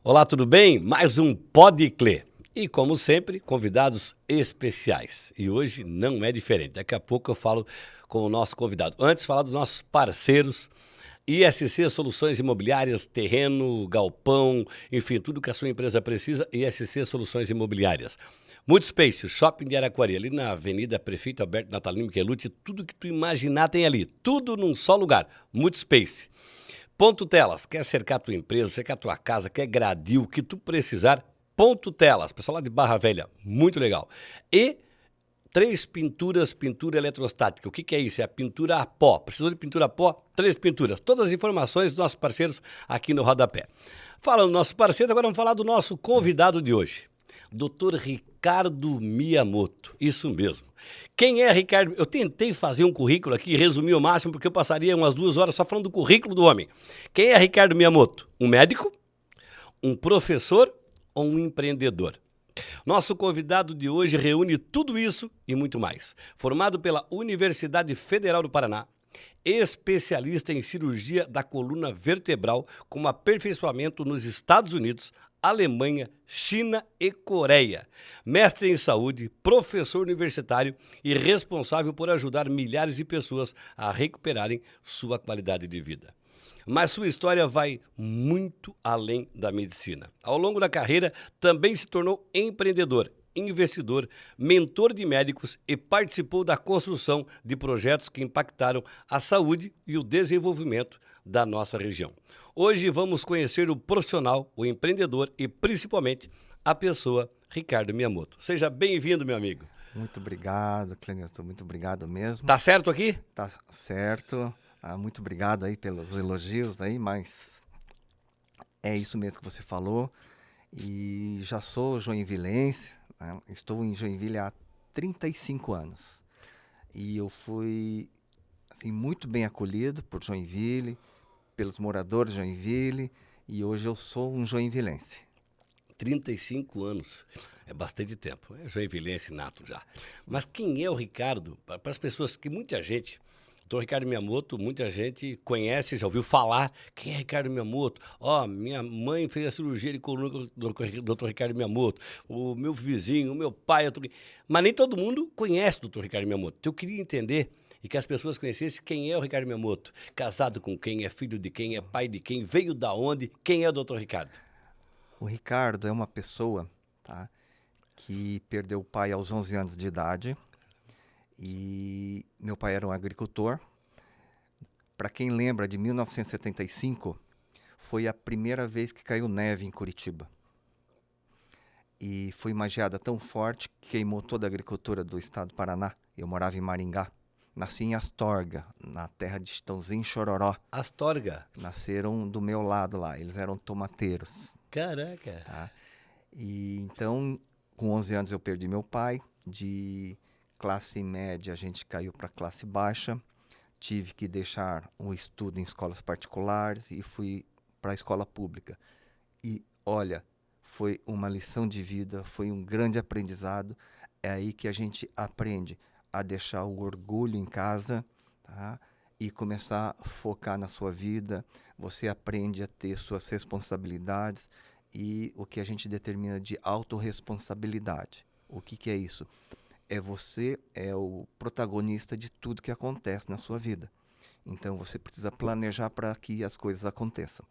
Olá, tudo bem? Mais um Pode Cler. E como sempre, convidados especiais. E hoje não é diferente. Daqui a pouco eu falo com o nosso convidado. Antes, falar dos nossos parceiros, ISC Soluções Imobiliárias, terreno, galpão, enfim, tudo que a sua empresa precisa, ISC Soluções Imobiliárias. Multispace, o shopping de Araquari, ali na Avenida Prefeito Alberto Natalino Michelute, tudo que tu imaginar tem ali, tudo num só lugar. Multispace. Ponto Telas, quer cercar tua empresa, cercar tua casa, quer gradil, o que tu precisar, Ponto Telas, pessoal lá de Barra Velha, muito legal. E três pinturas, pintura eletrostática. O que que é isso? É a pintura a pó. Precisou de pintura a pó? Três pinturas. Todas as informações dos nossos parceiros aqui no Rodapé. Falando dos nossos parceiros, agora vamos falar do nosso convidado de hoje. Dr. Ricardo Miyamoto, isso mesmo. Quem é Ricardo? Eu tentei fazer um currículo aqui, resumir o máximo, porque eu passaria umas 2 horas só falando do currículo do homem. Quem é Ricardo Miyamoto? Um médico, um professor ou um empreendedor? Nosso convidado de hoje reúne tudo isso e muito mais. Formado pela Universidade Federal do Paraná, especialista em cirurgia da coluna vertebral com aperfeiçoamento nos Estados Unidos, Alemanha, China e Coreia. Mestre em saúde, professor universitário e responsável por ajudar milhares de pessoas a recuperarem sua qualidade de vida. Mas sua história vai muito além da medicina. Ao longo da carreira, também se tornou empreendedor, investidor, mentor de médicos e participou da construção de projetos que impactaram a saúde e o desenvolvimento da nossa região. Hoje vamos conhecer o profissional, o empreendedor e principalmente a pessoa Ricardo Miyamoto. Seja bem-vindo, meu amigo. Muito obrigado, Clenilton. Muito obrigado mesmo. Tá certo aqui? Tá certo. Muito obrigado aí pelos elogios aí, mas é isso mesmo que você falou. E já sou joinvilense, né? Estou em Joinville há 35 anos. E eu fui assim, muito bem acolhido por Joinville, pelos moradores de Joinville, e hoje eu sou um joinvilense. 35 anos. É bastante tempo. É joinvilense nato já. Mas quem é o Ricardo? Para as pessoas que muita gente, o Dr. Ricardo Miyamoto, muita gente conhece, já ouviu falar. Quem é Ricardo Miyamoto? Ó, minha mãe fez a cirurgia de coluna do Dr. Ricardo Miyamoto. O meu vizinho, o meu pai. Mas nem todo mundo conhece o Dr. Ricardo Miyamoto. Então eu queria entender e que as pessoas conhecessem quem é o Ricardo Miyamoto. Casado com quem, é filho de quem, é pai de quem, veio da onde, quem é o Dr. Ricardo? O Ricardo é uma pessoa, tá, que perdeu o pai aos 11 anos de idade. E meu pai era um agricultor. Para quem lembra de 1975, foi a primeira vez que caiu neve em Curitiba. E foi uma geada tão forte que queimou toda a agricultura do estado do Paraná. Eu morava em Maringá. Nasci em Astorga, na terra de Chitãozinho e Chororó. Astorga. Nasceram do meu lado lá, eles eram tomateiros. Caraca. Tá? E então, com 11 anos eu perdi meu pai. De classe média a gente caiu para classe baixa. Tive que deixar o estudo em escolas particulares e fui para a escola pública. E olha, foi uma lição de vida, foi um grande aprendizado. É aí que a gente aprende a deixar o orgulho em casa, tá? E começar a focar na sua vida. Você aprende a ter suas responsabilidades e o que a gente determina de autorresponsabilidade. O que que é isso? Você é o protagonista de tudo que acontece na sua vida. Então você precisa planejar para que as coisas aconteçam.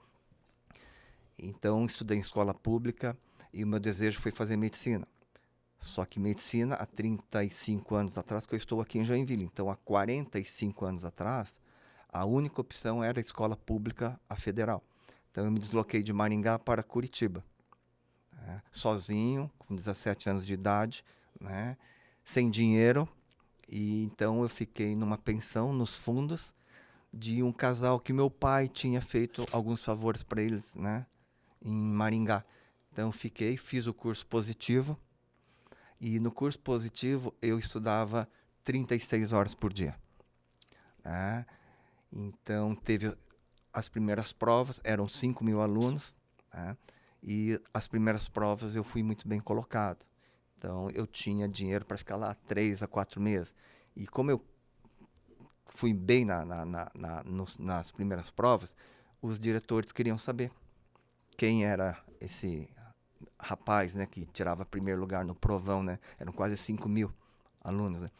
Então estudei em escola pública e o meu desejo foi fazer medicina. Só que medicina há 35 anos atrás, que eu estou aqui em Joinville. Então há 45 anos atrás, a única opção era a escola pública, a federal. Então eu me desloquei de Maringá para Curitiba, né? Sozinho, com 17 anos de idade, né? Sem dinheiro. E então eu fiquei numa pensão nos fundos de um casal que meu pai tinha feito alguns favores para eles, né, em Maringá. Então eu fiquei, fiz o curso positivo e no curso positivo eu estudava 36 horas por dia, né? Então teve as primeiras provas, eram 5.000 alunos, né? E as primeiras provas eu fui muito bem colocado. Então eu tinha dinheiro para ficar lá 3 a 4 meses. E como eu fui bem nas primeiras provas, os diretores queriam saber quem era esse rapaz, né, que tirava primeiro lugar no provão, né? Eram quase 5.000 alunos, né?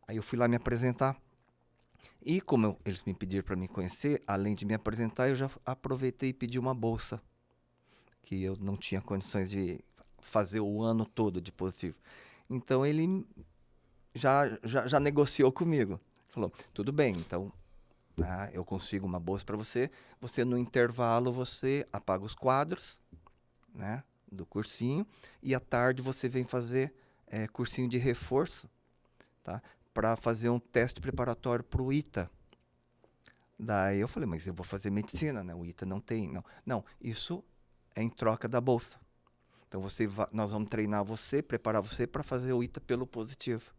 Aí eu fui lá me apresentar. E como eles me pediram para me conhecer, além de me apresentar, eu já aproveitei e pedi uma bolsa, que eu não tinha condições de fazer o ano todo de positivo. Então ele já negociou comigo. Falou, tudo bem, então eu consigo uma bolsa para você. Você, no intervalo, você apaga os quadros, né, do cursinho, e à tarde você vem fazer cursinho de reforço, tá, para fazer um teste preparatório para o ITA. Daí eu falei, mas eu vou fazer medicina, né? O ITA não tem. Não, não, isso é em troca da bolsa. Então nós vamos treinar você, preparar você para fazer o ITA pelo positivo.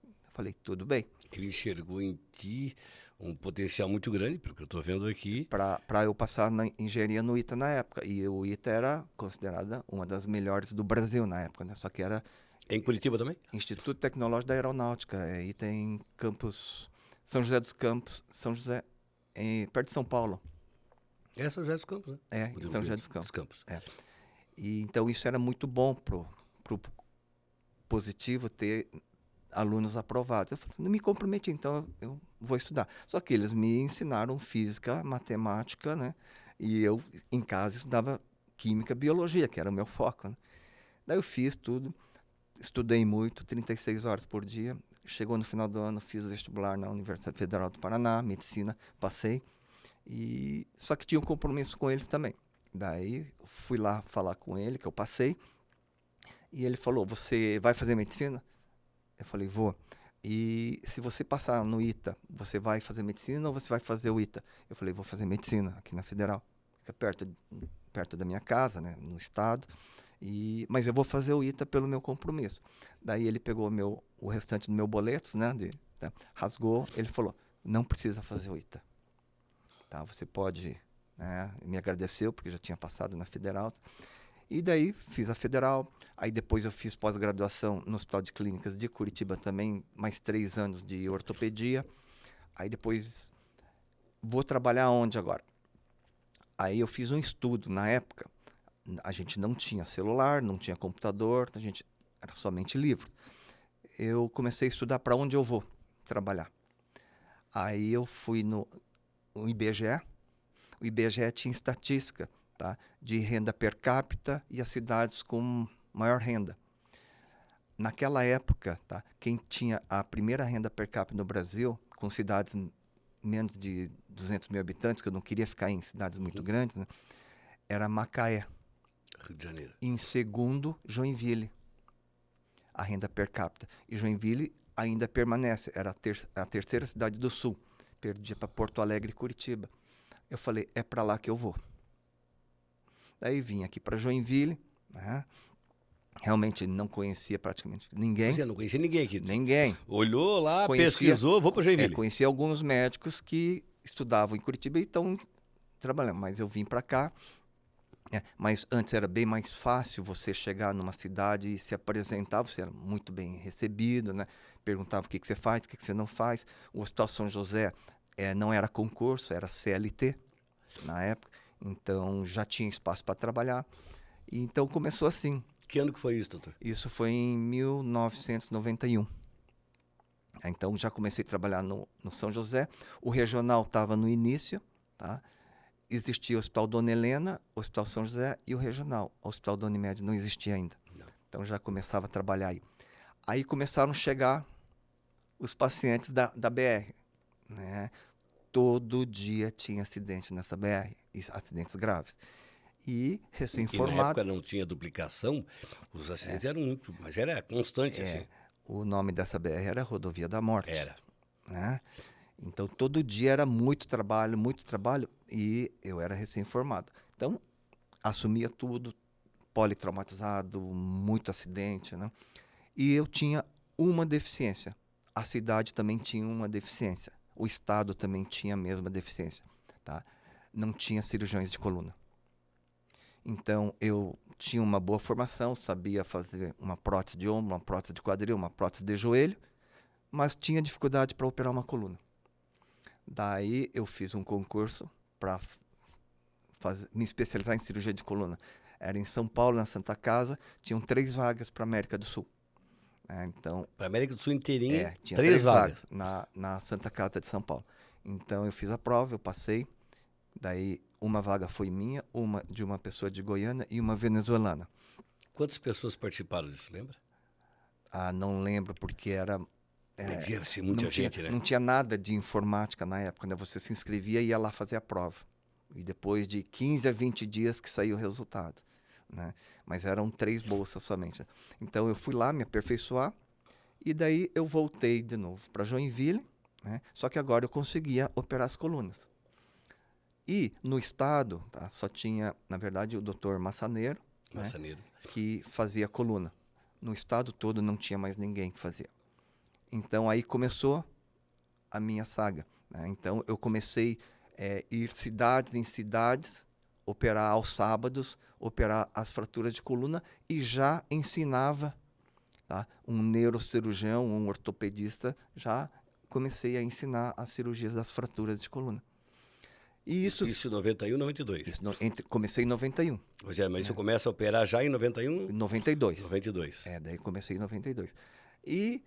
Eu falei, tudo bem. Ele enxergou em ti um potencial muito grande, porque eu estou vendo aqui. Para eu passar na engenharia no ITA na época. E o ITA era considerada uma das melhores do Brasil na época, né? Só que era Em Curitiba também? Instituto Tecnológico da Aeronáutica. ITA em Campos, São José dos Campos, São José, perto de São Paulo. É São José dos Campos, né? Em São José dos Campos. Dos Campos. E então isso era muito bom pro positivo ter alunos aprovados. Eu falei, não me comprometi, então eu vou estudar. Só que eles me ensinaram física, matemática, né? E eu, em casa, estudava química, biologia, que era o meu foco, né? Daí eu fiz tudo, estudei muito, 36 horas por dia. Chegou no final do ano, fiz o vestibular na Universidade Federal do Paraná, medicina, passei. Só que tinha um compromisso com eles também. Daí fui lá falar com ele, que eu passei. E ele falou, você vai fazer medicina? Eu falei, vou. E se você passar no ITA, você vai fazer medicina ou você vai fazer o ITA? Eu falei, vou fazer medicina aqui na Federal. Fica perto da minha casa, né, no estado. Mas eu vou fazer o ITA pelo meu compromisso. Daí ele pegou o restante do meu boleto, né, rasgou. Ele falou, não precisa fazer o ITA. Tá, você pode, né, me agradeceu porque já tinha passado na Federal. E daí fiz a Federal, aí depois eu fiz pós-graduação no Hospital de Clínicas de Curitiba também, mais 3 anos de ortopedia. Aí depois, vou trabalhar onde agora? Aí eu fiz um estudo, na época, a gente não tinha celular, não tinha computador, a gente era somente livro. Eu comecei a estudar para onde eu vou trabalhar. Aí eu fui no IBGE, o IBGE tinha estatística, tá, de renda per capita e as cidades com maior renda. Naquela época, tá, quem tinha a primeira renda per capita no Brasil, com cidades menos de 200 mil habitantes, que eu não queria ficar em cidades muito grandes, né, era Macaé. Rio de Janeiro. Em segundo, Joinville, a renda per capita. E Joinville ainda permanece, era a terceira cidade do sul. Perdia para Porto Alegre e Curitiba. Eu falei, é para lá que eu vou. Daí vim aqui para Joinville, né? Realmente não conhecia praticamente ninguém. Você não conhecia ninguém aqui? Ninguém. Olhou lá, pesquisou, vou para Joinville. Conheci alguns médicos que estudavam em Curitiba e estão trabalhando, mas eu vim para cá. Mas antes era bem mais fácil você chegar numa cidade e se apresentar, você era muito bem recebido, né? Perguntava o que você faz, o que você não faz. O Hospital São José não era concurso, era CLT na época. Então, já tinha espaço para trabalhar. E então, começou assim. Que ano que foi isso, doutor? Isso foi em 1991. Então, já comecei a trabalhar no São José. O regional estava no início, tá? Existia o Hospital Dona Helena, o Hospital São José e o regional. O Hospital Dona Unimed não existia ainda. Não. Então, já começava a trabalhar aí. Aí começaram a chegar os pacientes da BR, né? Todo dia tinha acidente nessa BR, acidentes graves. E recém-formado... Na época não tinha duplicação, os acidentes eram muito, mas era constante assim. O nome dessa BR era Rodovia da Morte. Era. Né? Então, todo dia era muito trabalho, e eu era recém-formado. Então, assumia tudo, politraumatizado, muito acidente, né? E eu tinha uma deficiência. A cidade também tinha uma deficiência. O estado também tinha a mesma deficiência, tá? Não tinha cirurgiões de coluna. Então, eu tinha uma boa formação, sabia fazer uma prótese de ombro, uma prótese de quadril, uma prótese de joelho, mas tinha dificuldade para operar uma coluna. Daí, eu fiz um concurso para me especializar em cirurgia de coluna. Era em São Paulo, na Santa Casa, tinham 3 vagas para América do Sul. Então, Para América do Sul inteirinha, tinha 3 vagas. na Santa Casa de São Paulo. Então, eu fiz a prova, eu passei. Daí, uma vaga foi minha, uma de uma pessoa de Goiânia e uma venezuelana. Quantas pessoas participaram disso, lembra? Não lembro, porque era... Devia ser muita gente, né? Não tinha nada de informática na época, né? Você se inscrevia e ia lá fazer a prova. E depois de 15 a 20 dias que saiu o resultado, né? Mas eram 3 bolsas somente. Então, eu fui lá me aperfeiçoar e daí eu voltei de novo para Joinville, né? Só que agora eu conseguia operar as colunas. E no estado, tá, só tinha, na verdade, o Dr. Massaneiro, né, que fazia coluna. No estado todo não tinha mais ninguém que fazia. Então aí começou a minha saga, né? Então eu comecei a ir cidades em cidades, operar aos sábados, operar as fraturas de coluna e já ensinava, tá, um neurocirurgião, um ortopedista, já comecei a ensinar as cirurgias das fraturas de coluna. E isso em 91, 92? Comecei em 91. Pois é, mas isso começa a operar já em 91? 92. 92. Daí comecei em 92. E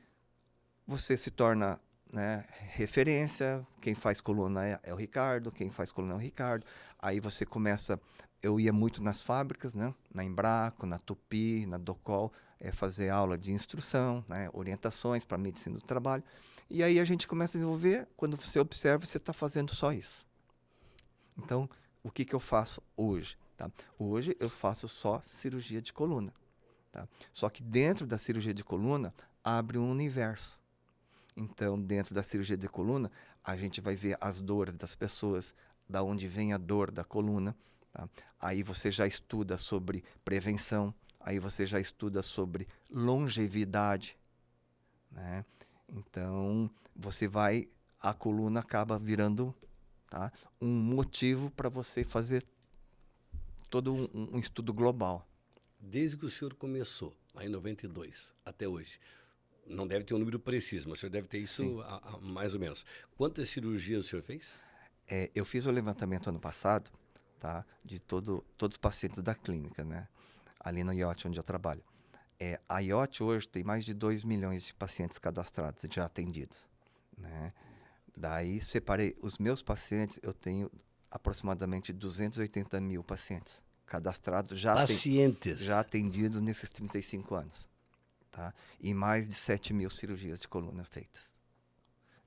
você se torna, né, referência, quem faz coluna é o Ricardo, quem faz coluna é o Ricardo. Aí você começa, eu ia muito nas fábricas, né, na Embraco, na Tupi, na Docol, fazer aula de instrução, né, orientações para a medicina do trabalho. E aí a gente começa a desenvolver, quando você observa, você está fazendo só isso. Então, o que eu faço hoje? Tá? Hoje eu faço só cirurgia de coluna. Tá? Só que dentro da cirurgia de coluna, abre um universo. Então, dentro da cirurgia de coluna, a gente vai ver as dores das pessoas, da onde vem a dor da coluna. Tá? Aí você já estuda sobre prevenção, aí você já estuda sobre longevidade, né? Então, a coluna acaba virando, tá, um motivo para você fazer todo um estudo global. Desde que o senhor começou, lá em 92, até hoje, não deve ter um número preciso, mas o senhor deve ter isso mais ou menos. Quantas cirurgias o senhor fez? Eu fiz o levantamento ano passado, tá, de todos os pacientes da clínica, né, ali no IOT onde eu trabalho. A IOT hoje tem mais de 2 milhões de pacientes cadastrados e já atendidos, né? Daí separei os meus pacientes, eu tenho aproximadamente 280 mil pacientes cadastrados, já atendidos nesses 35 anos. Tá? E mais de 7 mil cirurgias de coluna feitas.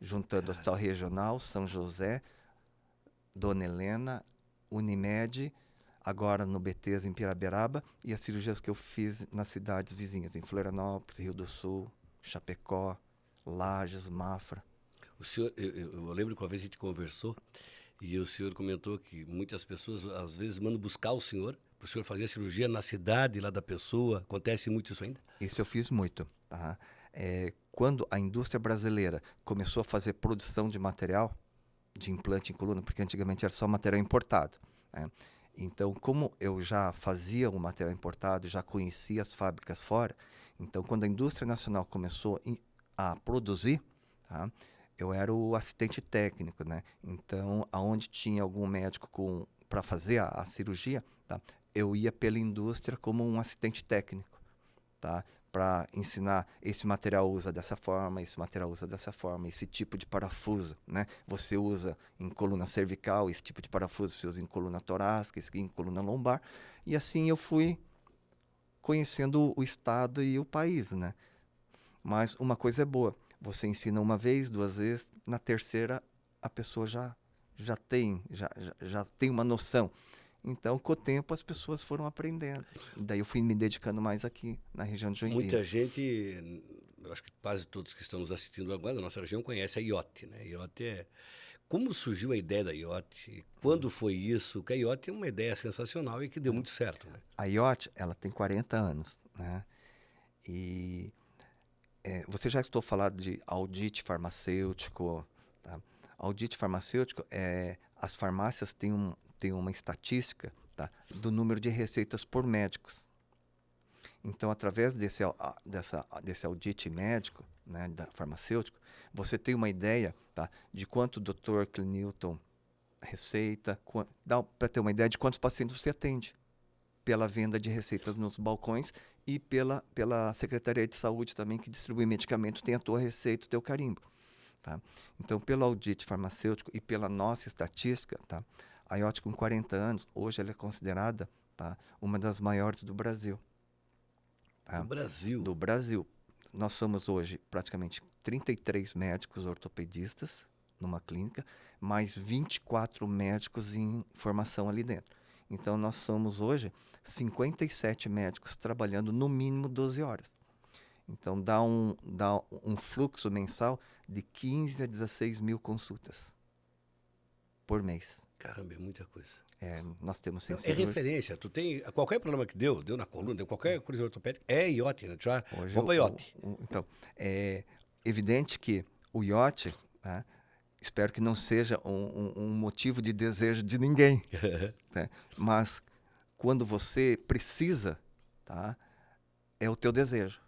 Juntando Hospital Regional, São José, Dona Helena, Unimed, agora no Betesda, em Piraberaba, e as cirurgias que eu fiz nas cidades vizinhas, em Florianópolis, Rio do Sul, Chapecó, Lages, Mafra. O senhor, eu lembro que uma vez a gente conversou e o senhor comentou que muitas pessoas às vezes mandam buscar o senhor para o senhor fazer a cirurgia na cidade lá da pessoa. Acontece muito isso ainda? Isso eu fiz muito. Tá? Quando a indústria brasileira começou a fazer produção de material, de implante em coluna, porque antigamente era só material importado, né? Então, como eu já fazia o material importado, já conhecia as fábricas fora, então quando a indústria nacional começou a produzir, tá, eu era o assistente técnico, né? Então, aonde tinha algum médico para fazer a cirurgia, tá, eu ia pela indústria como um assistente técnico, tá, para ensinar, esse material usa dessa forma, esse material usa dessa forma, esse tipo de parafuso, né? Você usa em coluna cervical, esse tipo de parafuso você usa em coluna torácica, esse aqui em coluna lombar. E assim eu fui conhecendo o estado e o país, né? Mas uma coisa é boa, você ensina uma vez, 2 vezes, na terceira a pessoa já tem uma noção. Então, com o tempo, as pessoas foram aprendendo. Daí eu fui me dedicando mais aqui na região de Joinville. Muita gente, eu acho que quase todos que estamos assistindo agora da nossa região conhecem a IOT, né? IOT Como surgiu a ideia da IOT? Quando foi isso? Porque a IOT é uma ideia sensacional e que deu muito certo, né? A IOT, ela tem 40 anos, né? E você já escutou falar de audit farmacêutico, tá? Audit farmacêutico, as farmácias têm uma estatística, tá, do número de receitas por médicos. Então, através desse audit médico, né, farmacêutico, você tem uma ideia, tá, de quanto o Dr. Clinilton receita, dá para ter uma ideia de quantos pacientes você atende pela venda de receitas nos balcões e pela Secretaria de Saúde também, que distribui medicamento, tem a tua receita, o teu carimbo. Tá? Então, pelo audite farmacêutico e pela nossa estatística, tá? A IoT com 40 anos, hoje ela é considerada, tá, uma das maiores do Brasil. Tá? Do Brasil? Do Brasil. Nós somos hoje praticamente 33 médicos ortopedistas numa clínica, mais 24 médicos em formação ali dentro. Então, nós somos hoje 57 médicos trabalhando no mínimo 12 horas. Então, dá um fluxo mensal de 15 a 16 mil consultas por mês. Caramba, é muita coisa. Nós temos É sensível. referência. Tu tem qualquer problema que deu na coluna, deu qualquer coisa ortopédica, é IoT, né? Já, Hoje, vamos para IoT. Então, é evidente que o IoT, tá, espero que não seja um motivo de desejo de ninguém, tá? Mas quando você precisa, tá, é o teu desejo.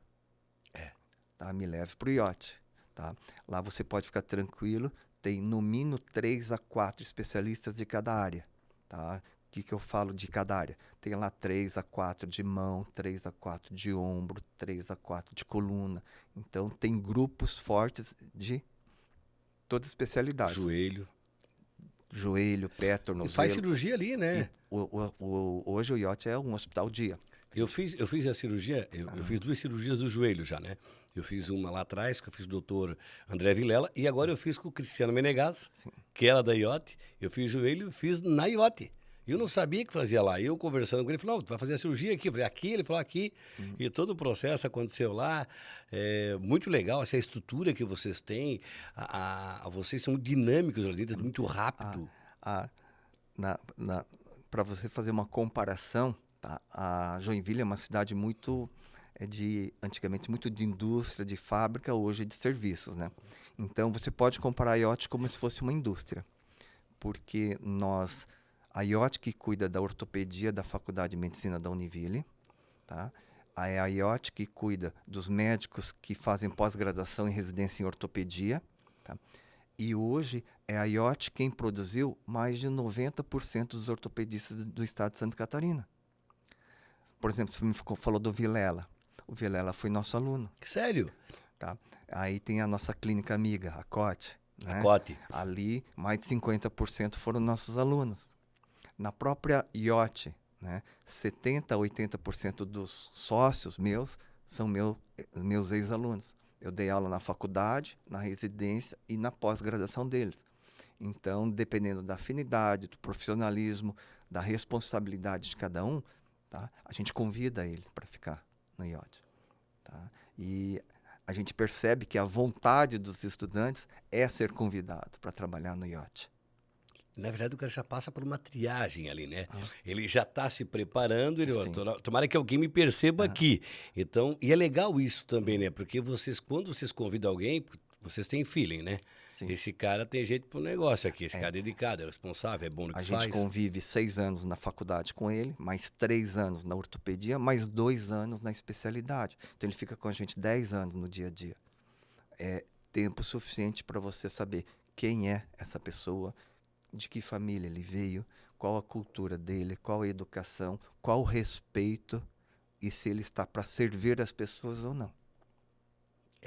Tá? Me leve para o IoT. Tá? Lá você pode ficar tranquilo, tem no mínimo 3 a 4 especialistas de cada área. Tá? O que eu falo de cada área? Tem lá 3 a 4 de mão, 3 a 4 de ombro, 3 a 4 de coluna. Então, tem grupos fortes de toda especialidade. Joelho, pé, tornozelo. E faz cirurgia ali, né? Hoje o IoT é um hospital dia. Eu fiz a cirurgia, eu fiz 2 cirurgias do joelho já, né? Eu fiz uma lá atrás, que eu fiz com o doutor André Vilela, e agora eu fiz com o Cristiano Menegas, que era da IoT. Eu fiz joelho e fiz na IoT. Eu não sabia que fazia lá. Eu conversando com ele, ele falou, tu vai fazer a cirurgia aqui. Eu falei, aqui? Ele falou, aqui. E todo o processo aconteceu lá. É muito legal, essa estrutura que vocês têm. Vocês são muito dinâmicos ali dentro, muito rápido. Para você fazer uma comparação, tá? A Joinville é uma cidade antigamente muito de indústria, de fábrica, hoje de serviços, né? Então, você pode comparar a IoT como se fosse uma indústria. Porque a IoT que cuida da ortopedia da Faculdade de Medicina da Univille, tá? É a IoT que cuida dos médicos que fazem pós-graduação em residência em ortopedia, tá? E hoje é a IoT quem produziu mais de 90% dos ortopedistas do estado de Santa Catarina. Por exemplo, você me falou do Vilela. O Vilela foi nosso aluno. Sério? Tá? Aí tem a nossa clínica amiga, a COT. Né? A COT. Ali, mais de 50% foram nossos alunos. Na própria IoT, né, 70% a 80% dos sócios meus são meus ex-alunos. Eu dei aula na faculdade, na residência e na pós-graduação deles. Então, dependendo da afinidade, do profissionalismo, da responsabilidade de cada um, tá, a gente convida ele para ficar no IoT. Tá? E a gente percebe que a vontade dos estudantes é ser convidado para trabalhar no IoT. Na verdade, o cara já passa por uma triagem ali, né? Ele já está se preparando, tomara que alguém me perceba aqui. Então, e é legal isso também, né? Porque quando vocês convidam alguém, vocês têm feeling, né? Sim. Esse cara tem jeito pro negócio aqui, esse cara é dedicado, é responsável, é bom no que faz. A gente convive 6 anos na faculdade com ele, mais 3 anos na ortopedia, mais 2 anos na especialidade. Então, ele fica com a gente 10 anos no dia a dia. É tempo suficiente para você saber quem é essa pessoa, de que família ele veio, qual a cultura dele, qual a educação, qual o respeito e se ele está para servir as pessoas ou não.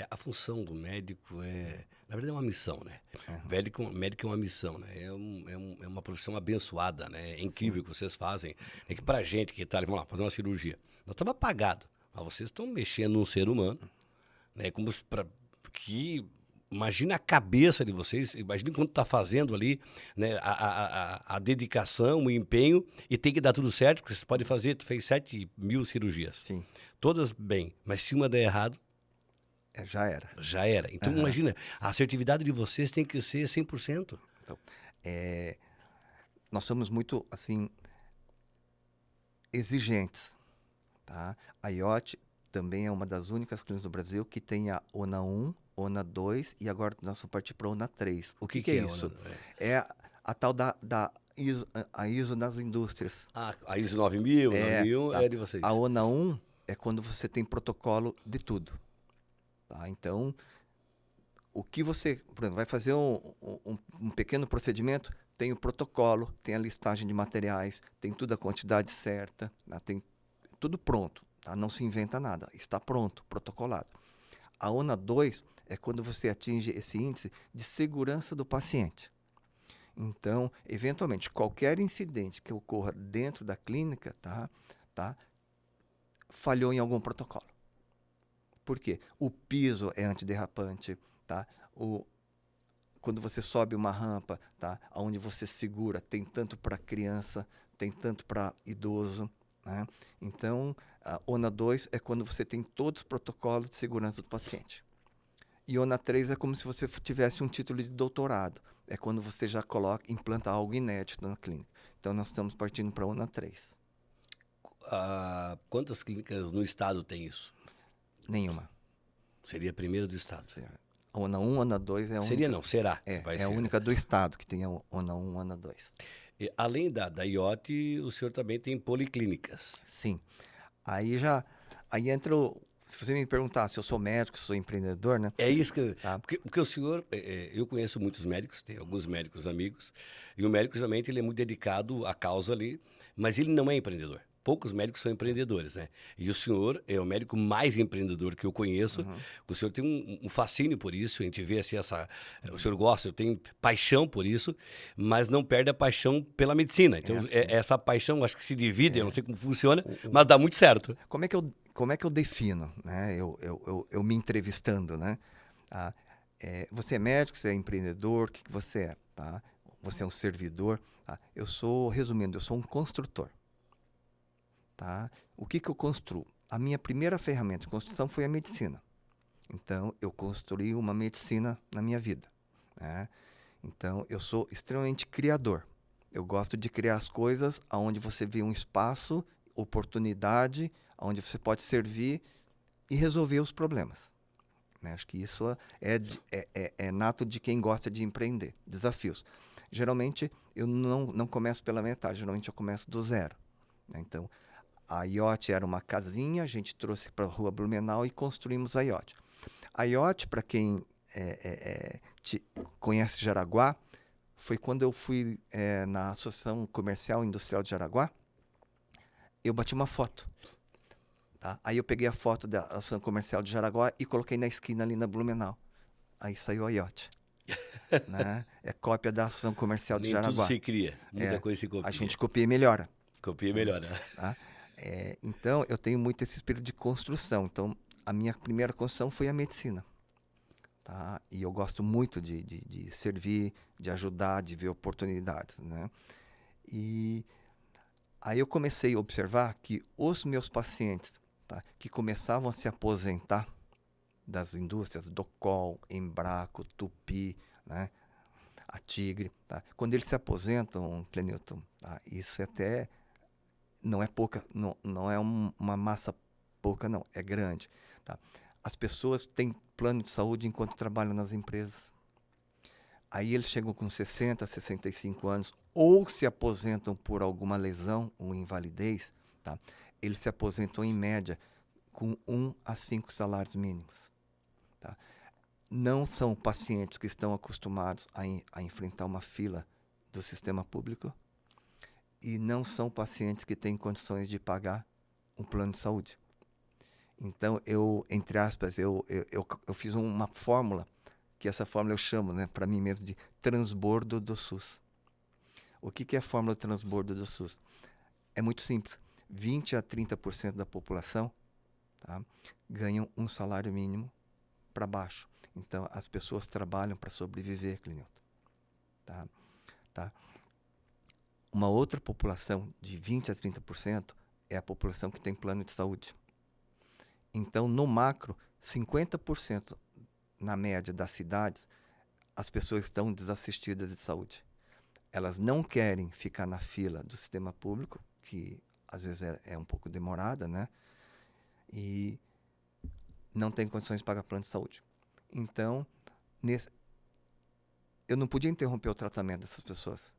A função do médico na verdade, é uma missão, né? Médico é uma missão, né? É uma profissão abençoada, né? É incrível o que vocês fazem. É que pra gente que está ali, vamos lá, fazer uma cirurgia, nós estamos apagados, mas vocês estão mexendo num ser humano, né? Como imagina a cabeça de vocês, imagina quando está fazendo ali, né, a dedicação, o empenho, e tem que dar tudo certo, porque você pode fazer, tu fez 7 mil cirurgias. Sim. Todas bem, mas se uma der errado... Já era. Já era. Então, imagina, a assertividade de vocês tem que ser 100%. Então, nós somos muito, assim, exigentes. Tá? A IoT também é uma das únicas clínicas do Brasil que tem a ONA 1, ONA 2 e agora nós vamos partir para a ONA 3. O que é isso? É a tal da ISO, a ISO das indústrias. A ISO 9000, 9001 é de vocês. A ONA 1 é quando você tem protocolo de tudo. Tá? Então, o que você, por exemplo, vai fazer um pequeno procedimento, tem o protocolo, tem a listagem de materiais, tem tudo a quantidade certa, né? Tem tudo pronto, tá? Não se inventa nada, está pronto, protocolado. A ONA 2 é quando você atinge esse índice de segurança do paciente. Então, eventualmente, qualquer incidente que ocorra dentro da clínica, tá, falhou em algum protocolo. Por quê? O piso é antiderrapante, tá? Quando você sobe uma rampa, tá? Onde você segura, tem tanto para criança, tem tanto para idoso, né? Então, a ONA 2 é quando você tem todos os protocolos de segurança do paciente. E ONA 3 é como se você tivesse um título de doutorado. É quando você já implanta algo inédito na clínica. Então, nós estamos partindo para a ONA 3. Quantas clínicas no estado tem isso? Nenhuma. Seria a primeira do estado. A ONA 1, ONA 2 é a única. Seria não, será? É a única do estado que tem a ONA 1, ONA 2. E, além da IOT, o senhor também tem policlínicas. Sim. Aí entra se você me perguntar se eu sou médico, se eu sou empreendedor, né? É isso que... Tá. Porque o senhor... eu conheço muitos médicos, tenho alguns médicos amigos, e o médico, geralmente, ele é muito dedicado à causa ali, mas ele não é empreendedor. Poucos médicos são empreendedores, né? E o senhor é o médico mais empreendedor que eu conheço. Uhum. O senhor tem um fascínio por isso, a gente vê assim o senhor gosta, eu tenho paixão por isso, mas não perde a paixão pela medicina. Então, assim. essa paixão, acho que se divide, eu não sei como funciona, mas dá muito certo. Como é que eu defino, né? Eu me entrevistando, né? Você é médico, você é empreendedor, o que você é, tá? Você é um servidor, tá? Resumindo, eu sou um construtor. Tá? O que eu construo? A minha primeira ferramenta de construção foi a medicina. Então, eu construí uma medicina na minha vida, né? Então, eu sou extremamente criador. Eu gosto de criar as coisas onde você vê um espaço, oportunidade, onde você pode servir e resolver os problemas, né? Acho que isso é nato de quem gosta de empreender. Desafios. Geralmente, eu não começo pela metade, geralmente eu começo do zero, né? Então, a IOT era uma casinha, a gente trouxe para a Rua Blumenau e construímos a IOT. A IOT, para quem conhece Jaraguá, foi quando eu fui na Associação Comercial e Industrial de Jaraguá, eu bati uma foto. Tá? Aí eu peguei a foto da Associação Comercial de Jaraguá e coloquei na esquina ali na Blumenau. Aí saiu a IOT. Né? É cópia da Associação Comercial de Jaraguá. Nem tudo se cria, muita coisa se copia. A gente copia e melhora. Copia e melhora. Tá? Então, eu tenho muito esse espírito de construção. Então, a minha primeira construção foi a medicina. Tá? E eu gosto muito de servir, de ajudar, de ver oportunidades, né? E aí eu comecei a observar que os meus pacientes, tá, que começavam a se aposentar das indústrias, Docol, Embraco, Tupi, né, a Tigre, tá? Quando eles se aposentam, Clenilton, tá, isso até não é pouca, não é uma massa pouca, não, é grande. Tá? As pessoas têm plano de saúde enquanto trabalham nas empresas. Aí eles chegam com 60, 65 anos, ou se aposentam por alguma lesão ou invalidez, tá? Eles se aposentam em média com 1 a 5 salários mínimos. Tá? Não são pacientes que estão acostumados a enfrentar uma fila do sistema público, e não são pacientes que têm condições de pagar um plano de saúde. Então, entre aspas, eu fiz uma fórmula, que essa fórmula eu chamo, né, para mim mesmo, de transbordo do SUS. O que é a fórmula do transbordo do SUS? É muito simples. 20 a 30% da população, tá, ganham um salário mínimo para baixo. Então, as pessoas trabalham para sobreviver, Clenilton. Tá? Uma outra população de 20 a 30% é a população que tem plano de saúde. Então, no macro, 50% na média das cidades, as pessoas estão desassistidas de saúde. Elas não querem ficar na fila do sistema público, que às vezes é um pouco demorada, né? E não tem condições de pagar plano de saúde. Então, eu não podia interromper o tratamento dessas pessoas.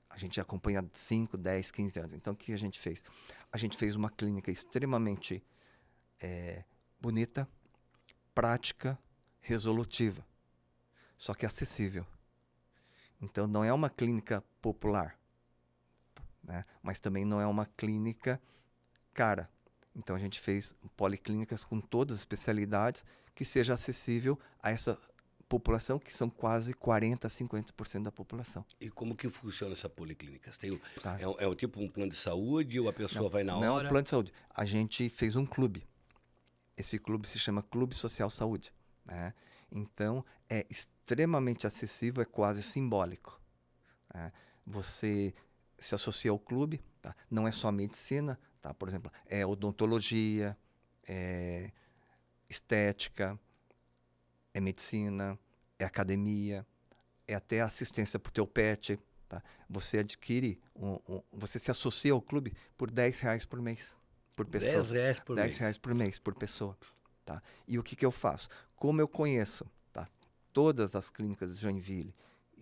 A gente acompanha 5, 10, 15 anos. Então, o que a gente fez? A gente fez uma clínica extremamente bonita, prática, resolutiva, só que acessível. Então, não é uma clínica popular, né? Mas também não é uma clínica cara. Então, a gente fez policlínicas com todas as especialidades que seja acessível a essa população, que são quase 40% a 50% da população. E como que funciona essa policlínica? Tá? É um tipo um plano de saúde ou a pessoa vai na Não é um hora? plano de saúde. A gente fez um clube. Esse clube se chama Clube Social Saúde, né? Então, é extremamente acessível, é quase simbólico, né? Você se associa ao clube, tá? Não é só medicina, tá? Por exemplo, é odontologia, é estética, é medicina, é academia, é até assistência para o teu pet, tá? Você adquire, você se associa ao clube por R$ 10 por mês, por pessoa. R$ 10 por mês. R$ 10 por mês, por pessoa, tá? E o que eu faço? Como eu conheço, tá, todas as clínicas de Joinville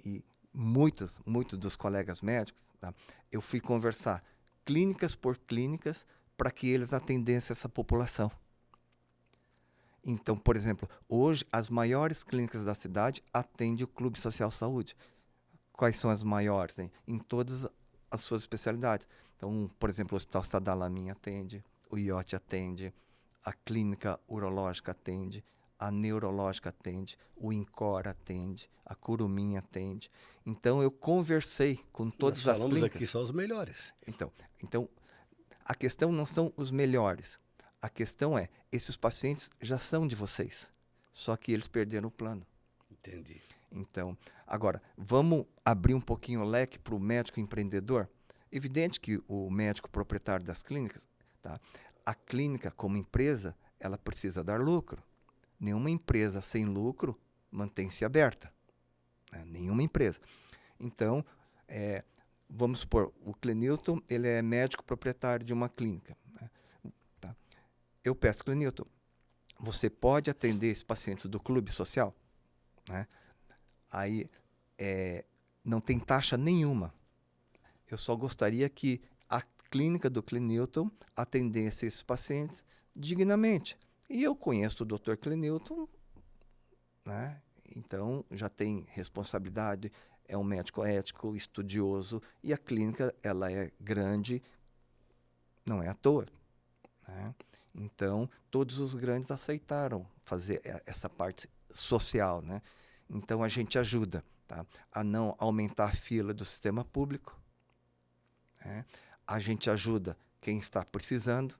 e muitos dos colegas médicos, tá, eu fui conversar clínicas por clínicas para que eles atendessem essa população. Então, por exemplo, hoje as maiores clínicas da cidade atendem o Clube Social Saúde. Quais são as maiores? Hein? Em todas as suas especialidades. Então, por exemplo, o Hospital Sadalamin atende, o IOT atende, a Clínica Urológica atende, a Neurológica atende, o INCOR atende, a Curumim atende. Então, eu conversei com todas as Nós falamos clínicas. aqui só os melhores. Então, a questão não são os melhores. A questão é, esses pacientes já são de vocês, só que eles perderam o plano. Entendi. Então, agora, vamos abrir um pouquinho o leque para o médico empreendedor? Evidente que o médico proprietário das clínicas, tá? A clínica como empresa, ela precisa dar lucro. Nenhuma empresa sem lucro mantém-se aberta, né? Nenhuma empresa. Então, vamos supor, o Clenilton, ele é médico proprietário de uma clínica, né? Tá? Eu peço, Clenilton, você pode atender esses pacientes do clube social? Né? Aí não tem taxa nenhuma. Eu só gostaria que a clínica do Clenilton atendesse esses pacientes dignamente. E eu conheço o Dr. Clenilton, né? Então já tem responsabilidade, é um médico ético, estudioso, e a clínica ela é grande, não é à toa, né? Então todos os grandes aceitaram fazer essa parte social, né? Então a gente ajuda, tá, a não aumentar a fila do sistema público, né? A gente ajuda quem está precisando,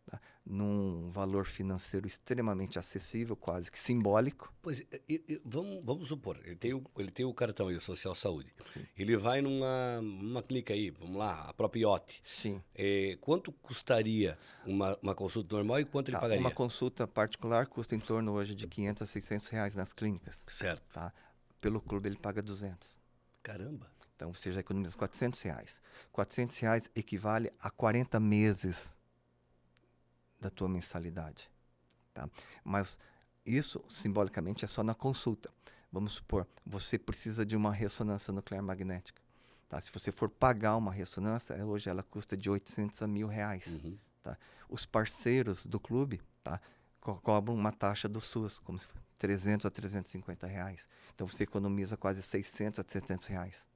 tá, num valor financeiro extremamente acessível, quase que simbólico. Pois, vamos supor, ele tem o cartão aí, o Social Saúde. Sim. Ele vai numa clínica aí, vamos lá, a própria IOT. Sim. Quanto custaria uma consulta normal e quanto ele pagaria? Uma consulta particular custa em torno hoje de R$ 500 a R$ 600 nas clínicas. Certo. Tá? Pelo clube ele paga 200. Caramba. Então você já economiza R$ 400. R$ 400 equivale a 40 meses da tua mensalidade. Tá? Mas isso, simbolicamente, é só na consulta. Vamos supor, você precisa de uma ressonância nuclear magnética. Tá? Se você for pagar uma ressonância, hoje ela custa de 800 a R$ 1.000. Uhum. Tá? Os parceiros do clube, tá, cobram uma taxa do SUS, como se fosse 300 a R$ 350. Então você economiza quase 600 a R$ 700.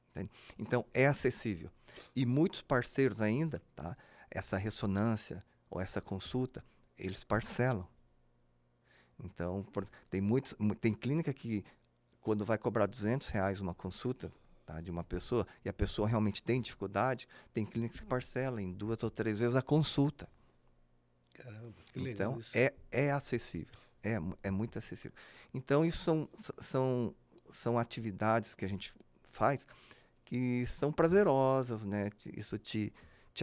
Entende? Então é acessível. E muitos parceiros ainda, tá, essa ressonância ou essa consulta, eles parcelam. Então, tem clínica que, quando vai cobrar R$ 200 uma consulta, tá, de uma pessoa, e a pessoa realmente tem dificuldade, tem clínicas que parcelam em 2 ou 3 vezes a consulta. Caramba, que legal então, isso. é acessível. É muito acessível. Então, isso são atividades que a gente faz que são prazerosas, né? Isso te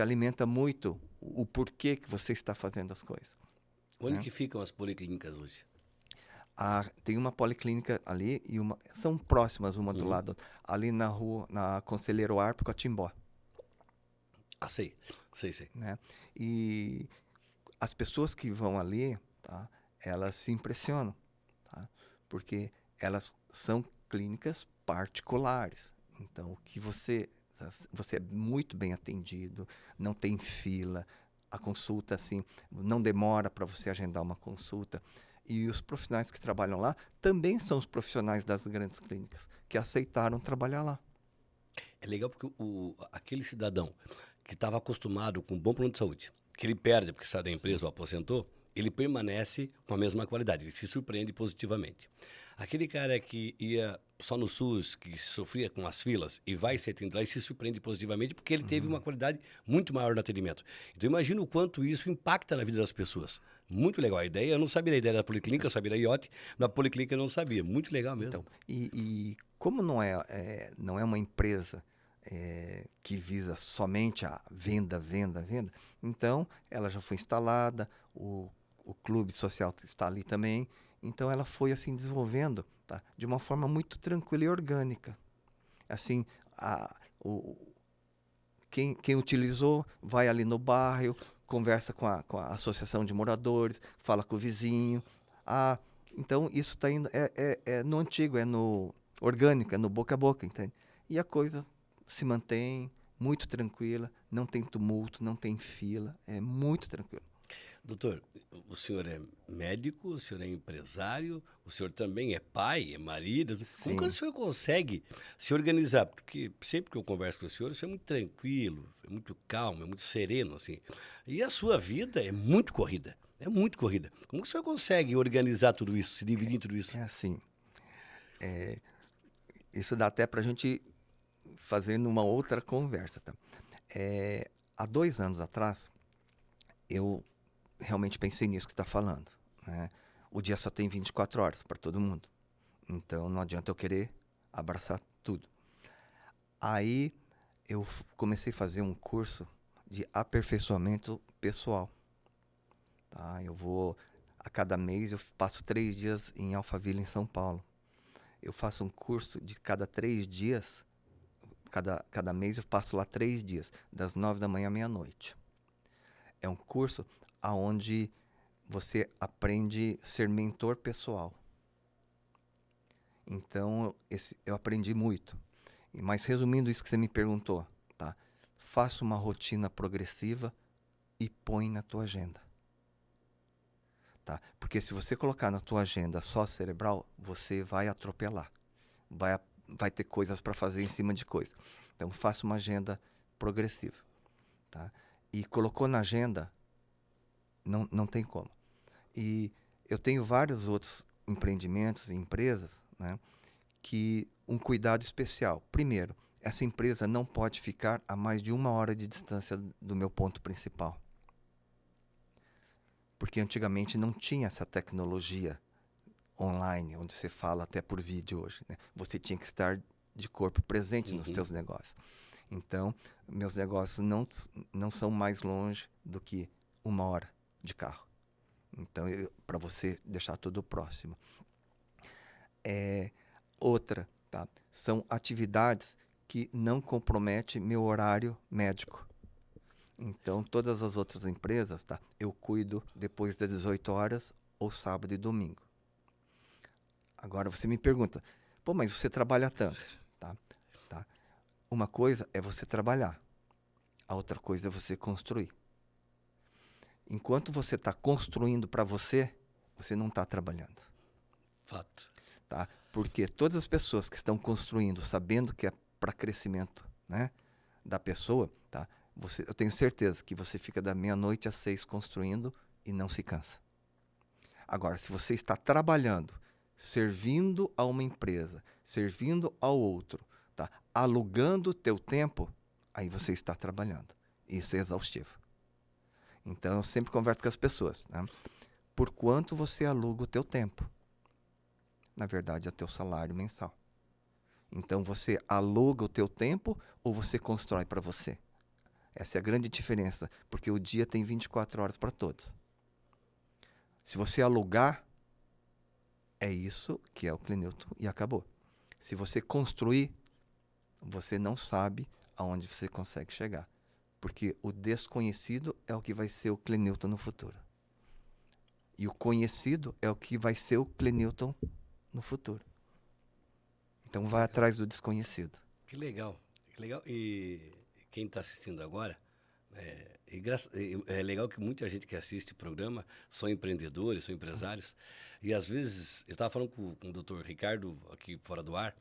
alimenta muito o porquê que você está fazendo as coisas. Onde que ficam as policlínicas hoje? Tem uma policlínica ali e são próximas uma do lado, ali na rua, na Conselheiro Arpo, Catimbó. Ah, sei. Né? E as pessoas que vão ali, tá, elas se impressionam, tá? Porque elas são clínicas particulares. Então, que você é muito bem atendido, não tem fila, a consulta assim não demora para você agendar uma consulta. E os profissionais que trabalham lá também são os profissionais das grandes clínicas que aceitaram trabalhar lá. É legal porque aquele cidadão que estava acostumado com um bom plano de saúde, que ele perde porque sai da empresa ou aposentou, ele permanece com a mesma qualidade, ele se surpreende positivamente. Aquele cara que ia só no SUS, que sofria com as filas e vai ser atendido lá e se surpreende positivamente porque ele teve uma qualidade muito maior no atendimento. Então imagina o quanto isso impacta na vida das pessoas. Muito legal a ideia. Eu não sabia da ideia da Policlínica, eu sabia da IoT, da Policlínica eu não sabia. Muito legal mesmo. Então, e como não é uma empresa que visa somente a venda, então ela já foi instalada, o clube social está ali também, então ela foi assim desenvolvendo, tá, de uma forma muito tranquila e orgânica. Assim, quem utilizou vai ali no bairro, conversa com a associação de moradores, fala com o vizinho. Então isso está indo, no antigo, é no orgânico, é no boca a boca, entende? E a coisa se mantém muito tranquila, não tem tumulto, não tem fila, é muito tranquilo. Doutor, o senhor é médico, o senhor é empresário, o senhor também é pai, é marido. Como que o Sim. senhor consegue se organizar? Porque sempre que eu converso com o senhor é muito tranquilo, é muito calmo, é muito sereno, assim. E a sua vida é muito corrida, é muito corrida. Como que o senhor consegue organizar tudo isso, se dividir em tudo isso? É assim, isso dá até para a gente fazer numa outra conversa, tá? Há 2 anos atrás, eu realmente pensei nisso que está falando, né? O dia só tem 24 horas para todo mundo. Então não adianta eu querer abraçar tudo. Aí eu comecei a fazer um curso de aperfeiçoamento pessoal. Tá? A cada mês eu passo 3 dias em Alphaville, em São Paulo. Eu faço um curso de cada 3 dias, cada mês eu passo lá 3 dias, das 9 da manhã à meia-noite. É um curso onde você aprende a ser mentor pessoal. Então, eu aprendi muito. Mas resumindo isso que você me perguntou, tá? Faça uma rotina progressiva e põe na tua agenda. Tá? Porque se você colocar na tua agenda só cerebral, você vai atropelar. Vai ter coisas para fazer em cima de coisas. Então, faça uma agenda progressiva. Tá? E colocou na agenda, não tem como. E eu tenho vários outros empreendimentos e empresas, né, que um cuidado especial. Primeiro, essa empresa não pode ficar a mais de 1 hora de distância do meu ponto principal. Porque antigamente não tinha essa tecnologia online, onde você fala até por vídeo hoje, né? Você tinha que estar de corpo presente nos teus negócios. Então, meus negócios não são mais longe do que 1 hora de carro. Então, para você deixar tudo próximo. Outra, tá? São atividades que não comprometem meu horário médico. Então, todas as outras empresas, tá? Eu cuido depois das 18 horas ou sábado e domingo. Agora você me pergunta, pô, mas você trabalha tanto, tá? Uma coisa é você trabalhar, a outra coisa é você construir. Enquanto você está construindo para você, você não está trabalhando. Fato. Tá? Porque todas as pessoas que estão construindo, sabendo que é para crescimento, né, da pessoa, tá? Eu tenho certeza que você fica da meia-noite às 6 construindo e não se cansa. Agora, se você está trabalhando, servindo a uma empresa, servindo ao outro, tá? Alugando o teu tempo, aí você está trabalhando. Isso é exaustivo. Então, eu sempre converso com as pessoas, né? Por quanto você aluga o teu tempo? Na verdade, é o teu salário mensal. Então, você aluga o teu tempo ou você constrói para você? Essa é a grande diferença, porque o dia tem 24 horas para todos. Se você alugar, é isso que é o Clenilton e acabou. Se você construir, você não sabe aonde você consegue chegar. Porque o desconhecido é o que vai ser o Clenilton no futuro. E o conhecido é o que vai ser o Clenilton no futuro. Então vai atrás do desconhecido. Que legal, que legal. E quem está assistindo agora É legal que muita gente que assiste o programa são empreendedores, são empresários. E às vezes, eu estava falando com o doutor Ricardo, aqui fora do ar,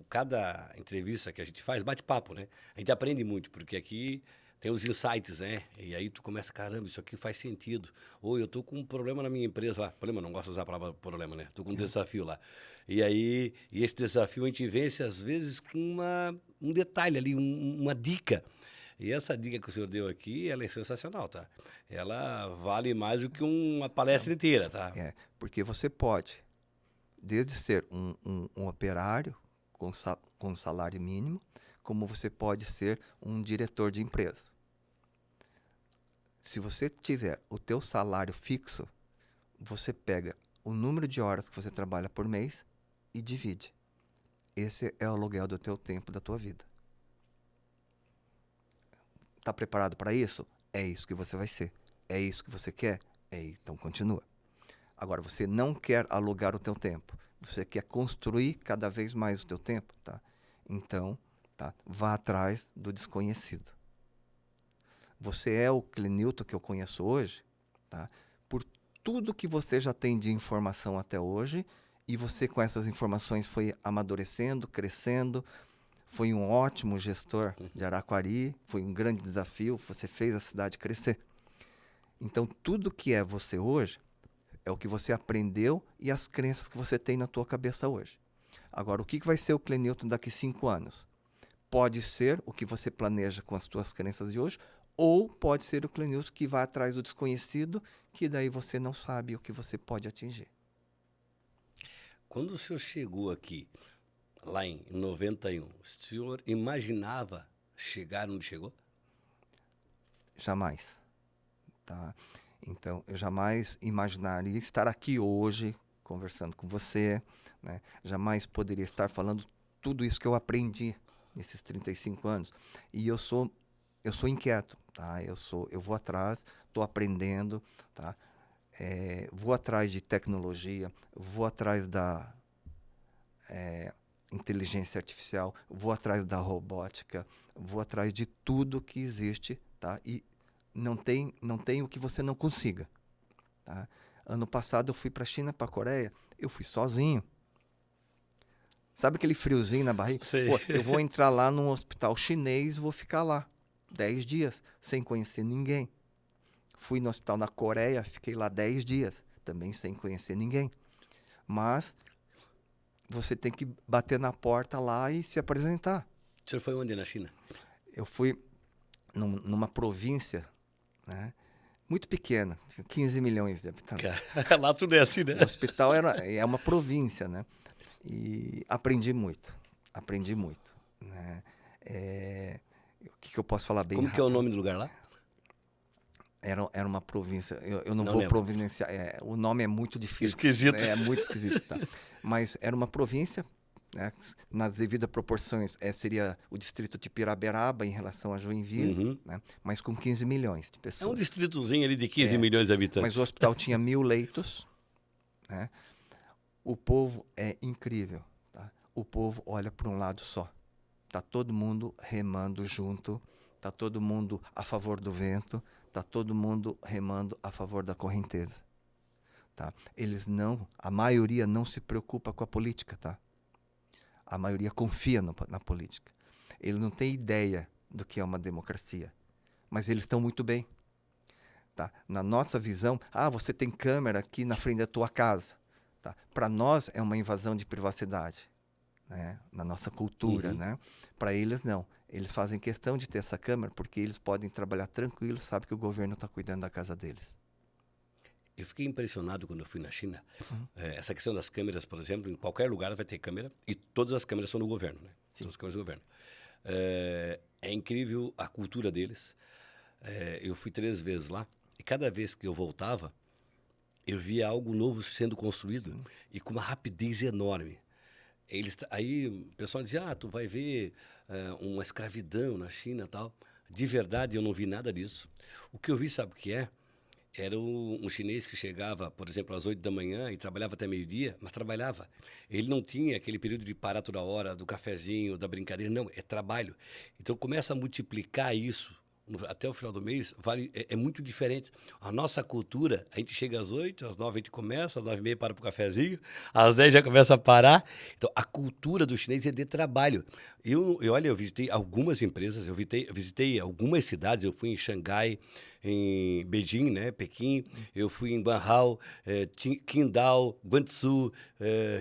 cada entrevista que a gente faz, bate-papo, né? A gente aprende muito, porque aqui tem os insights, né? E aí tu começa, caramba, isso aqui faz sentido. Ou eu tô com um problema na minha empresa lá. Problema, não gosto de usar a palavra problema, né? Tô com um desafio lá. E aí, esse desafio a gente vence, às vezes, com um detalhe ali, uma dica. E essa dica que o senhor deu aqui, ela é sensacional, tá? Ela vale mais do que uma palestra inteira, tá? Porque você pode, desde ser um operário com salário mínimo, como você pode ser um diretor de empresa. Se você tiver o teu salário fixo, você pega o número de horas que você trabalha por mês e divide. Esse é o aluguel do teu tempo, da tua vida. Está preparado para isso? É isso que você vai ser. É isso que você quer? Então continua. Agora, você não quer alugar o teu tempo. Você quer construir cada vez mais o teu tempo, tá? Então, tá? Vá atrás do desconhecido. Você é o Clenilton que eu conheço hoje, tá? Por tudo que você já tem de informação até hoje, e você com essas informações foi amadurecendo, crescendo, foi um ótimo gestor de Araquari, foi um grande desafio, você fez a cidade crescer. Então, tudo que é você hoje é o que você aprendeu e as crenças que você tem na tua cabeça hoje. Agora, o que vai ser o Clenilton daqui 5 anos? Pode ser o que você planeja com as tuas crenças de hoje, ou pode ser o Clenilton que vai atrás do desconhecido, que daí você não sabe o que você pode atingir. Quando o senhor chegou aqui, lá em 91, o senhor imaginava chegar onde chegou? Jamais. Tá? Então, eu jamais imaginaria estar aqui hoje, conversando com você, né? Jamais poderia estar falando tudo isso que eu aprendi nesses 35 anos. E eu sou inquieto, tá? Eu vou atrás, estou aprendendo, tá? Vou atrás de tecnologia, vou atrás da inteligência artificial, vou atrás da robótica, vou atrás de tudo que existe, tá? E não tem o que você não consiga, tá? Ano passado eu fui para a China, para a Coreia, eu fui sozinho. Sabe aquele friozinho na barriga? Pô, eu vou entrar lá num hospital chinês e vou ficar lá 10 dias, sem conhecer ninguém. Fui no hospital na Coreia, fiquei lá 10 dias, também sem conhecer ninguém. Mas você tem que bater na porta lá e se apresentar. O senhor foi onde na China? Eu fui numa província, né, muito pequena, tinha 15 milhões de habitantes. Lá tudo é assim, né? O hospital é uma província, né? E aprendi muito, né? O que eu posso falar bem Como rápido? que é o nome do lugar lá? Era uma província, eu não vou lembro. providenciar, o nome é muito difícil. Esquisito. É muito esquisito, tá? Mas era uma província, né, nas devidas proporções, seria o distrito de Piraberaba em relação a Joinville, né, mas com 15 milhões de pessoas. É um distritozinho ali de 15 milhões de habitantes. Mas o hospital tinha 1.000 leitos, né? O povo é incrível, tá? O povo olha para um lado só. Tá todo mundo remando junto, tá todo mundo a favor do vento, tá todo mundo remando a favor da correnteza, tá? A maioria não se preocupa com a política, tá? A maioria confia na política. Ele não tem ideia do que é uma democracia, mas eles estão muito bem, tá? Na nossa visão, você tem câmera aqui na frente da tua casa, tá? Para nós é uma invasão de privacidade, né? Na nossa cultura, né? Para eles não. Eles fazem questão de ter essa câmera porque eles podem trabalhar tranquilos, sabem que o governo está cuidando da casa deles. Eu fiquei impressionado quando eu fui na China. Essa questão das câmeras, por exemplo, em qualquer lugar vai ter câmera e todas as câmeras são do governo, né? São as câmeras do governo. É incrível a cultura deles. Eu fui 3 vezes lá e cada vez que eu voltava, eu via algo novo sendo construído e com uma rapidez enorme. Aí o pessoal dizia, tu vai ver uma escravidão na China e tal. De verdade, eu não vi nada disso. O que eu vi, sabe o que é? Era um chinês que chegava, por exemplo, às 8 da manhã e trabalhava até meio-dia, mas trabalhava. Ele não tinha aquele período de parar toda hora, do cafezinho, da brincadeira. Não, é trabalho. Então começa a multiplicar isso, até o final do mês, é muito diferente. A nossa cultura, a gente chega às 8, às 9 a gente começa, às 9h30 para pro cafezinho, às 10 já começa a parar. Então, a cultura do chinês é de trabalho. Olha, eu visitei algumas empresas, eu visitei algumas cidades, eu fui em Xangai, em Beijing, né, Pequim, eu fui em Guangzhou, Qingdao, Guangzhou,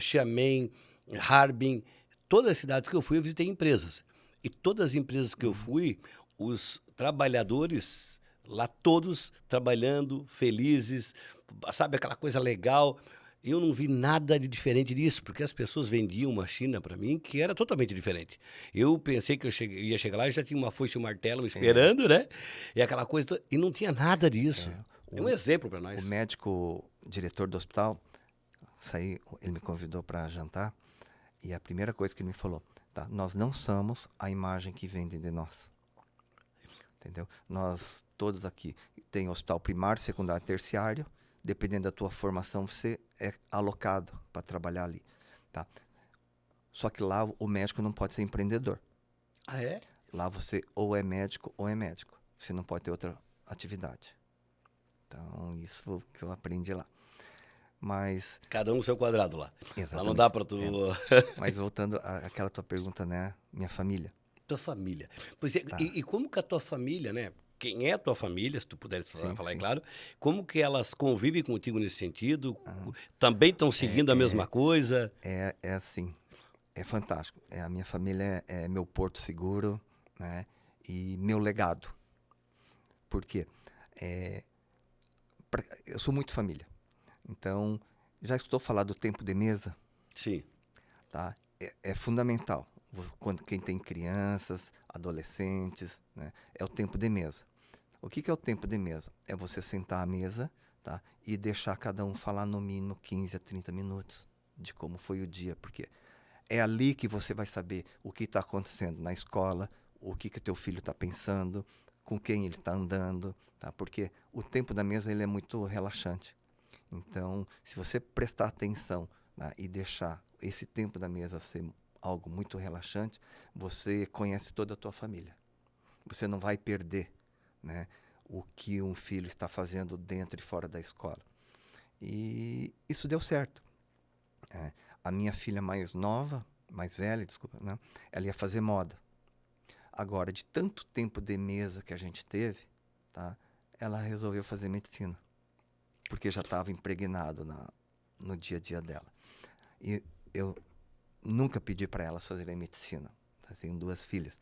Xiamen, Harbin. Todas as cidades que eu fui, eu visitei empresas. E todas as empresas que eu fui, os trabalhadores lá todos trabalhando, felizes, sabe, aquela coisa legal. Eu não vi nada de diferente disso, porque as pessoas vendiam uma China para mim que era totalmente diferente. Eu pensei que ia chegar lá e já tinha uma foice e um martelo me esperando, né? E aquela coisa toda, e não tinha nada disso. É um exemplo para O nós. médico, diretor do hospital, ele me convidou para jantar e a primeira coisa que ele me falou, tá? Nós não somos a imagem que vendem de nós. Entendeu? Nós todos aqui tem hospital primário, secundário, terciário. Dependendo da tua formação, você é alocado para trabalhar ali, tá? Só que lá o médico não pode ser empreendedor. Ah, é? Lá você ou é médico ou é médico. Você não pode ter outra atividade. Então, isso que eu aprendi lá. Mas... Cada um no seu quadrado lá. Exatamente. Lá não dá para tu... Mas voltando àquela tua pergunta, né? Minha família. Tua família. Pois é, e como que a tua família, né? Quem é a tua família, se tu puderes falar, é claro. Como que elas convivem contigo nesse sentido? Também estão seguindo a mesma coisa? É assim, é fantástico. A minha família é meu porto seguro, né? E meu legado. Por quê? Eu sou muito família. Então, já escutou falar do tempo de mesa? Sim. Tá? É fundamental. Quem tem crianças, adolescentes, né? É o tempo de mesa. O que é o tempo de mesa? É você sentar à mesa, tá? E deixar cada um falar no mínimo 15 a 30 minutos de como foi o dia. Porque é ali que você vai saber o que está acontecendo na escola, o que teu filho está pensando, com quem ele está andando, tá? Porque o tempo da mesa ele é muito relaxante. Então, se você prestar atenção, né, e deixar esse tempo da mesa ser algo muito relaxante, você conhece toda a tua família. Você não vai perder, né, o que um filho está fazendo dentro e fora da escola. E isso deu certo. A minha filha mais velha, desculpa, né, ela ia fazer moda. Agora, de tanto tempo de mesa que a gente teve, tá, ela resolveu fazer medicina. Porque já estava impregnado no dia a dia dela. E eu nunca pedi para elas fazerem medicina. Eu tenho 2 filhas.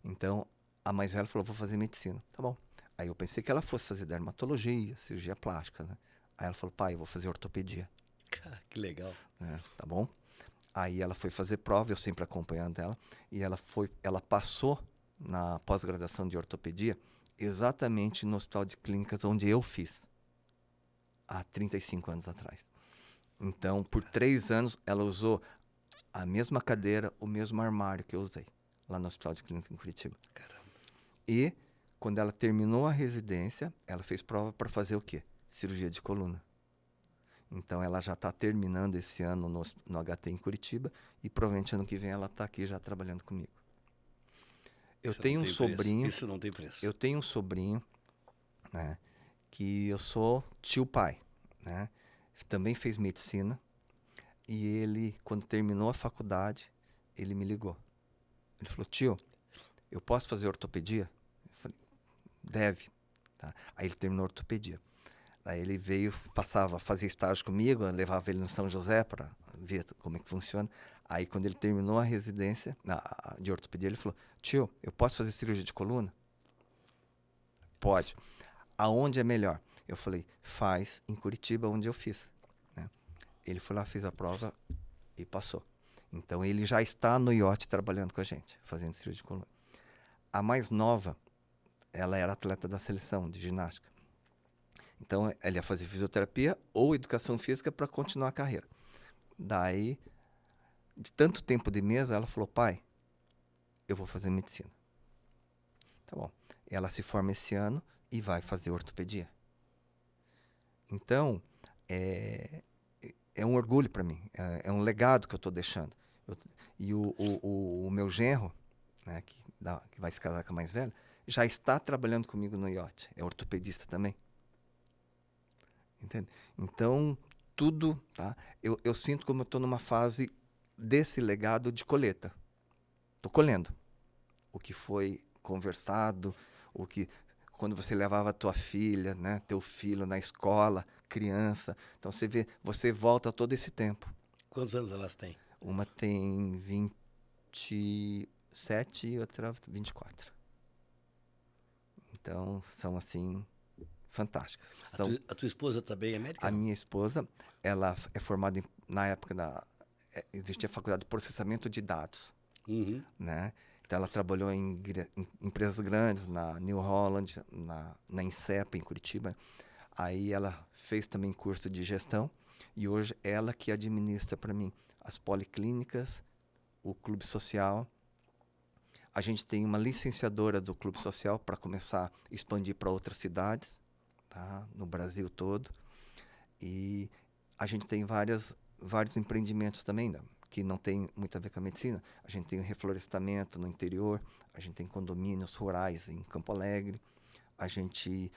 Então, a mais velha falou, vou fazer medicina. Tá bom. Aí eu pensei que ela fosse fazer dermatologia, cirurgia plástica, né? Aí ela falou, pai, eu vou fazer ortopedia. Que legal. Tá bom? Aí ela foi fazer prova, eu sempre acompanhando ela, e ela passou na pós-graduação de ortopedia exatamente no hospital de clínicas onde eu fiz. Há 35 anos atrás. Então, por 3 anos, ela usou a mesma cadeira, o mesmo armário que eu usei, lá no Hospital de Clínica em Curitiba. Caramba. E, quando ela terminou a residência, ela fez prova para fazer o quê? Cirurgia de coluna. Então, ela já está terminando esse ano no HT em Curitiba e, provavelmente, ano que vem, ela está aqui já trabalhando comigo. Eu tenho um sobrinho... Isso não tem preço. Eu tenho um sobrinho, né, que eu sou tio-pai, né? Também fez medicina e ele, quando terminou a faculdade, ele me ligou. Ele falou, tio, eu posso fazer ortopedia? Eu falei, deve. Tá? Aí ele terminou a ortopedia. Aí ele veio, fazia estágio comigo, levava ele no São José para ver como é que funciona. Aí quando ele terminou a residência de ortopedia, ele falou, tio, eu posso fazer cirurgia de coluna? Pode. Aonde é melhor? Eu falei, faz em Curitiba, onde eu fiz. Né? Ele foi lá, fez a prova e passou. Então, ele já está no IOT trabalhando com a gente, fazendo cirurgia de coluna. A mais nova, ela era atleta da seleção de ginástica. Então, ela ia fazer fisioterapia ou educação física para continuar a carreira. Daí, de tanto tempo de mesa, ela falou, pai, eu vou fazer medicina. Tá bom. Ela se forma esse ano e vai fazer ortopedia. Então, é um orgulho para mim, é um legado que eu estou deixando. E o meu genro, né, que vai se casar com a mais velha, já está trabalhando comigo no IOT. É ortopedista também. Entende? Então, tudo, tá? Eu sinto como eu estou numa fase desse legado de colheita. Estou colhendo o que foi conversado, o que quando você levava a tua filha, né, teu filho na escola, criança. Então você vê, você volta todo esse tempo. Quantos anos elas têm? Uma tem 27 e outra 24. Então são assim fantásticas. A tua esposa também é médica? A Não? minha esposa, ela é formada na época existia a faculdade de processamento de dados, Uhum. né? Então ela trabalhou em empresas grandes, na New Holland, na Insepa, em Curitiba. Aí ela fez também curso de gestão e hoje ela que administra para mim as policlínicas, o clube social. A gente tem uma licenciadora do clube social para começar a expandir para outras cidades, tá? No Brasil todo. E a gente tem vários empreendimentos também, né? Que não tem muito a ver com a medicina. A gente tem reflorestamento no interior, a gente tem condomínios rurais em Campo Alegre, a gente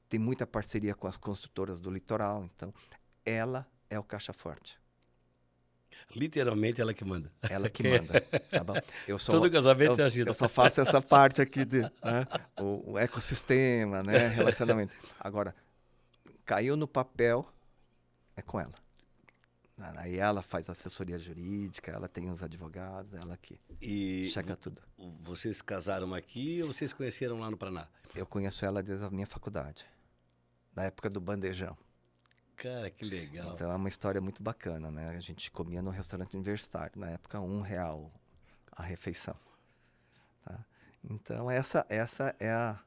tem muita parceria com as construtoras do litoral. Então, ela é o caixa forte. Literalmente ela que manda. Ela que manda, tá bom? Todo casamento é agido. Eu só faço essa parte aqui de, né, o ecossistema, né, relacionamento. Agora, caiu no papel, é com ela. Aí ela faz assessoria jurídica, ela tem os advogados, ela que checa tudo. Vocês casaram aqui ou vocês conheceram lá no Paraná? Eu conheço ela desde a minha faculdade, na época do bandejão. Cara, que legal. Então é uma história muito bacana, né? A gente comia no restaurante universitário, na época R$1 a refeição. Tá? Então essa é a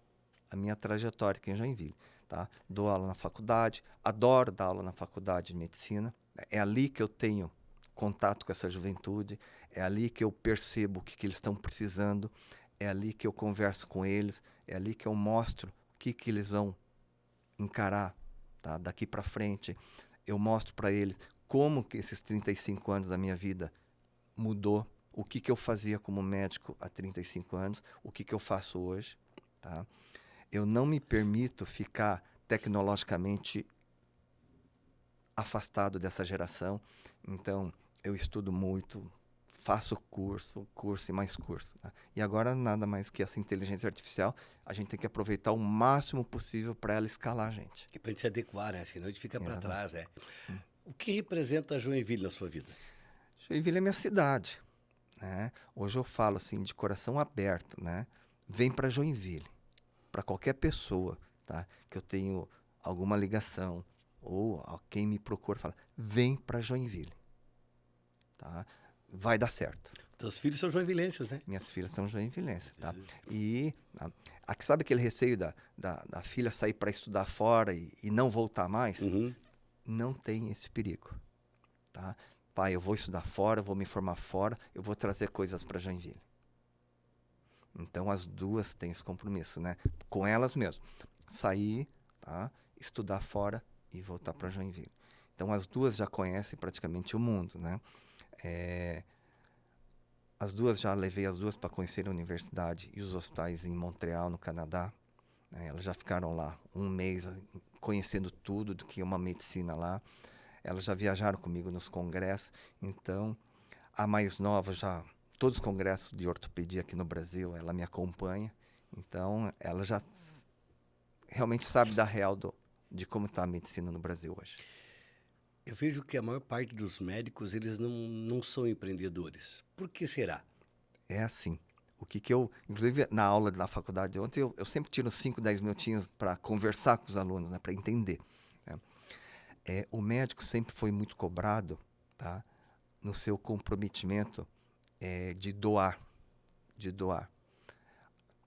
minha trajetória aqui em Joinville. Tá? Dou aula na faculdade, adoro dar aula na faculdade de medicina. É ali que eu tenho contato com essa juventude, é ali que eu percebo o que eles estão precisando, é ali que eu converso com eles, é ali que eu mostro o que eles vão encarar, tá? Daqui para frente. Eu mostro para eles como que esses 35 anos da minha vida mudou, o que eu fazia como médico há 35 anos, o que eu faço hoje. Tá? Eu não me permito ficar tecnologicamente afastado dessa geração. Então, eu estudo muito, faço curso e mais curso. Tá? E agora, nada mais que essa inteligência artificial, a gente tem que aproveitar o máximo possível para ela escalar a gente. E para a gente se adequar, né? Senão a gente fica para trás, né? O que representa Joinville na sua vida? Joinville é minha cidade. Né? Hoje eu falo assim, de coração aberto, né? Vem para Joinville. Para qualquer pessoa, tá? Que eu tenho alguma ligação, ou quem me procura, fala, vem para Joinville. Tá? Vai dar certo. Teus filhos são joinvilenses, né? Minhas filhas são joinvilenses. Tá? E sabe aquele receio da filha sair para estudar fora e não voltar mais? Uhum. Não tem esse perigo. Tá? Pai, eu vou estudar fora, vou me formar fora, eu vou trazer coisas para Joinville. Então as duas têm esse compromisso, né? Com elas mesmo. Sair, tá? Estudar fora e voltar para Joinville. Então as duas já conhecem praticamente o mundo, né? As duas já levei as duas para conhecer a universidade e os hospitais em Montreal, no Canadá. Né? Elas já ficaram lá um mês conhecendo tudo do que é uma medicina lá. Elas já viajaram comigo nos congressos. Então, a mais nova já, todos os congressos de ortopedia aqui no Brasil, ela me acompanha. Então, ela já realmente sabe da real de como está a medicina no Brasil hoje. Eu vejo que a maior parte dos médicos, eles não são empreendedores. Por que será? É assim. Inclusive, na aula na faculdade ontem, eu sempre tiro 5, 10 minutinhos para conversar com os alunos, né, para entender. Né? O médico sempre foi muito cobrado, tá, no seu comprometimento de doar.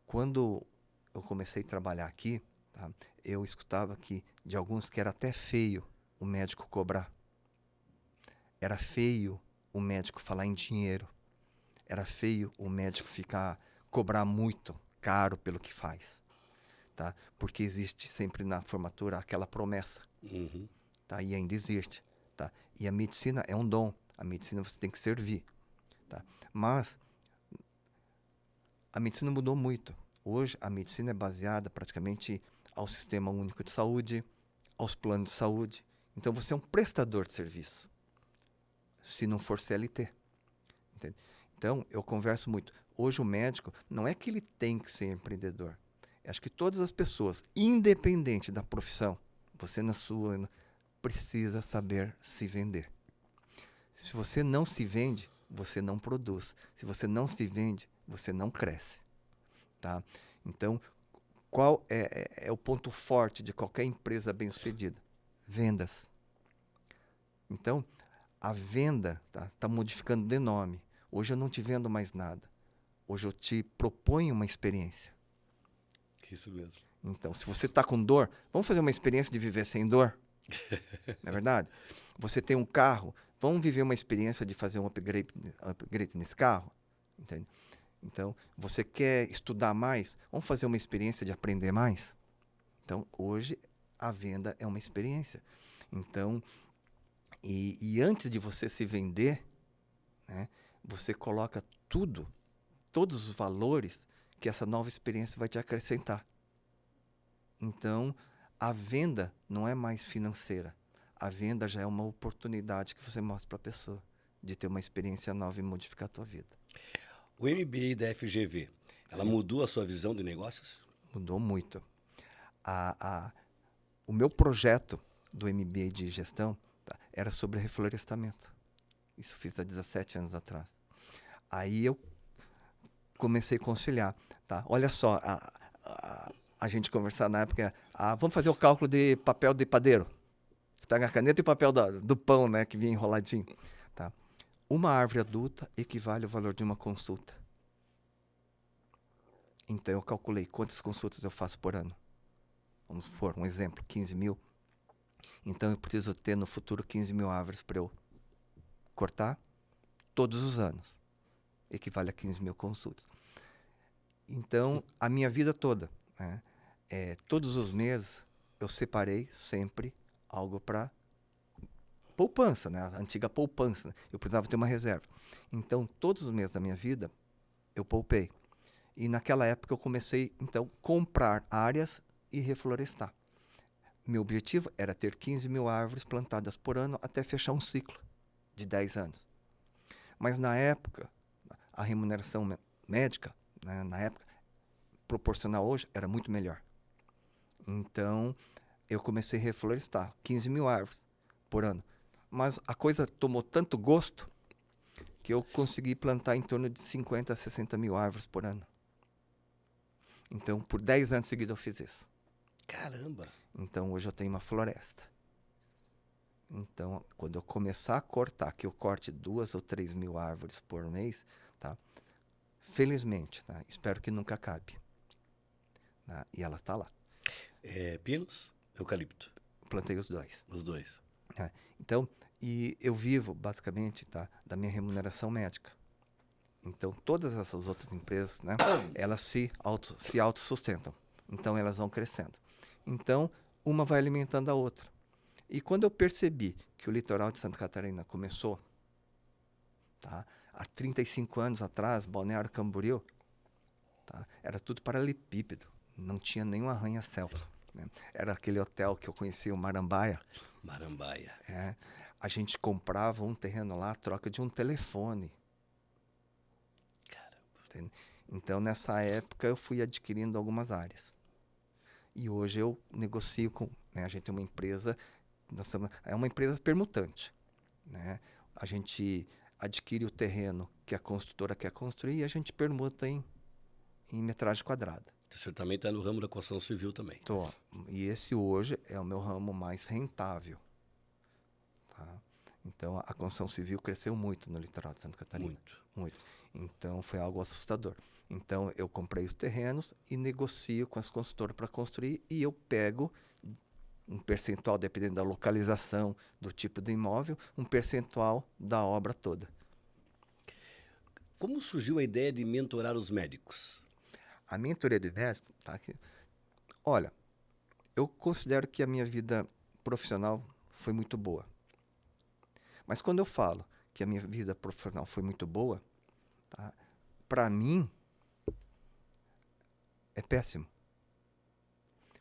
Quando eu comecei a trabalhar aqui, tá, eu escutava de alguns que era até feio o médico cobrar. Era feio o médico falar em dinheiro. Era feio o médico cobrar muito caro pelo que faz. Tá? Porque existe sempre na formatura aquela promessa. Uhum. Tá? E ainda existe. Tá? E a medicina é um dom. A medicina você tem que servir. Tá? Mas a medicina mudou muito. Hoje, a medicina é baseada praticamente ao Sistema Único de Saúde, aos planos de saúde. Então, você é um prestador de serviço, se não for CLT. Entende? Então, eu converso muito. Hoje, o médico, não é que ele tem que ser empreendedor. Eu acho que todas as pessoas, independente da profissão, você na sua, precisa saber se vender. Se você não se vende, você não produz. Se você não se vende, você não cresce. Tá? Então, qual é o ponto forte de qualquer empresa bem-sucedida? Vendas. Então, a venda tá modificando de nome. Hoje eu não te vendo mais nada. Hoje eu te proponho uma experiência. Isso mesmo. Então, se você está com dor, vamos fazer uma experiência de viver sem dor? Não é verdade? Você tem um carro, vamos viver uma experiência de fazer um upgrade nesse carro? Entende? Então, você quer estudar mais? Vamos fazer uma experiência de aprender mais? Então, hoje, a venda é uma experiência. Então, e antes de você se vender, né, você coloca todos os valores que essa nova experiência vai te acrescentar. Então, a venda não é mais financeira. A venda já é uma oportunidade que você mostra para a pessoa de ter uma experiência nova e modificar a tua vida. O MBA da FGV, ela mudou a sua visão de negócios? Mudou muito. O meu projeto do MBA de gestão era sobre reflorestamento. Isso fiz há 17 anos atrás. Aí eu comecei a conciliar. Tá? Olha só, a gente conversar na época, vamos fazer o cálculo de papel de padeiro. Você pega a caneta e o papel do pão, né, que vinha enroladinho. Tá? Uma árvore adulta equivale ao valor de uma consulta. Então eu calculei quantas consultas eu faço por ano. Vamos supor, um exemplo, 15 mil. Então eu preciso ter no futuro 15 mil árvores para eu cortar todos os anos. Equivale a 15 mil consultas. Então, a minha vida toda, né, todos os meses, eu separei sempre algo para poupança, né, a antiga poupança. Né? Eu precisava ter uma reserva. Então, todos os meses da minha vida, eu poupei. E naquela época eu comecei, então, a comprar áreas e reflorestar. Meu objetivo era ter 15 mil árvores plantadas por ano até fechar um ciclo de 10 anos. Mas na época, a remuneração médica, né, na época, proporcional hoje, era muito melhor. Então, eu comecei a reflorestar 15 mil árvores por ano. Mas a coisa tomou tanto gosto que eu consegui plantar em torno de 50 a 60 mil árvores por ano. Então, por 10 anos seguidos eu fiz isso. Caramba! Então, hoje eu tenho uma floresta. Então, quando eu começar a cortar, que eu corte 2 ou 3 mil árvores por mês, tá? Felizmente, tá? Espero que nunca acabe. Tá? E ela está lá. Pinos, eucalipto. Plantei os dois. Os dois. Então, e eu vivo, basicamente, tá, da minha remuneração médica. Então, todas essas outras empresas, né, elas se autossustentam. Então, elas vão crescendo. Então, uma vai alimentando a outra. E quando eu percebi que o litoral de Santa Catarina começou, tá, há 35 anos atrás, Balneário Camboriú, tá, era tudo paralelepípedo. Não tinha nenhum arranha-céu. Né? Era aquele hotel que eu conheci, o Marambaia. Marambaia. A gente comprava um terreno lá, troca de um telefone. Caramba. Então, nessa época, eu fui adquirindo algumas áreas. E hoje eu negocio com... Né, a gente tem uma empresa... é uma empresa permutante. Né? A gente adquire o terreno que a construtora quer construir e a gente permuta em metragem quadrada. Você também está no ramo da construção civil também. Tô. E esse hoje é o meu ramo mais rentável. Tá? Então, a construção civil cresceu muito no litoral de Santa Catarina. Muito. Então, foi algo assustador. Então, eu comprei os terrenos e negocio com as construtoras para construir e eu pego um percentual, dependendo da localização, do tipo de imóvel, um percentual da obra toda. Como surgiu a ideia de mentorar os médicos? A mentoria de médicos, tá aqui. Olha, eu considero que a minha vida profissional foi muito boa. Mas quando eu falo que a minha vida profissional foi muito boa, tá, para mim, é péssimo.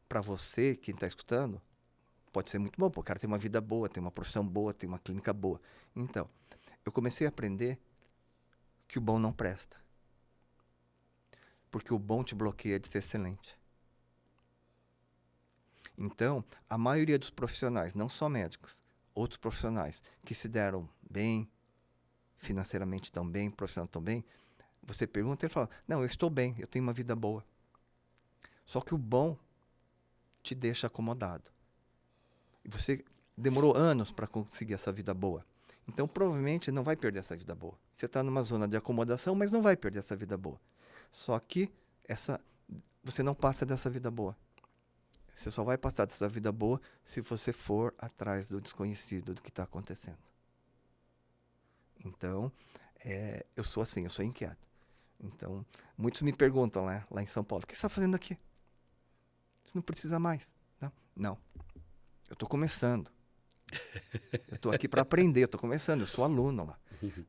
Para você, quem está escutando, pode ser muito bom, porque o cara tem uma vida boa, tem uma profissão boa, tem uma clínica boa. Então, eu comecei a aprender que o bom não presta. Porque o bom te bloqueia de ser excelente. Então, a maioria dos profissionais, não só médicos, outros profissionais que se deram bem, financeiramente tão bem, profissionalmente tão bem, você pergunta e ele fala, não, eu estou bem, eu tenho uma vida boa. Só que o bom te deixa acomodado. E você demorou anos para conseguir essa vida boa. Então, provavelmente, não vai perder essa vida boa. Você está numa zona de acomodação, mas não vai perder essa vida boa. Só que você não passa dessa vida boa. Você só vai passar dessa vida boa se você for atrás do desconhecido, do que está acontecendo. Então, eu sou assim, eu sou inquieto. Então, muitos me perguntam lá em São Paulo, o que você está fazendo aqui? Você não precisa mais. Não. Eu estou começando. Eu estou aqui para aprender, eu estou começando, eu sou aluno lá.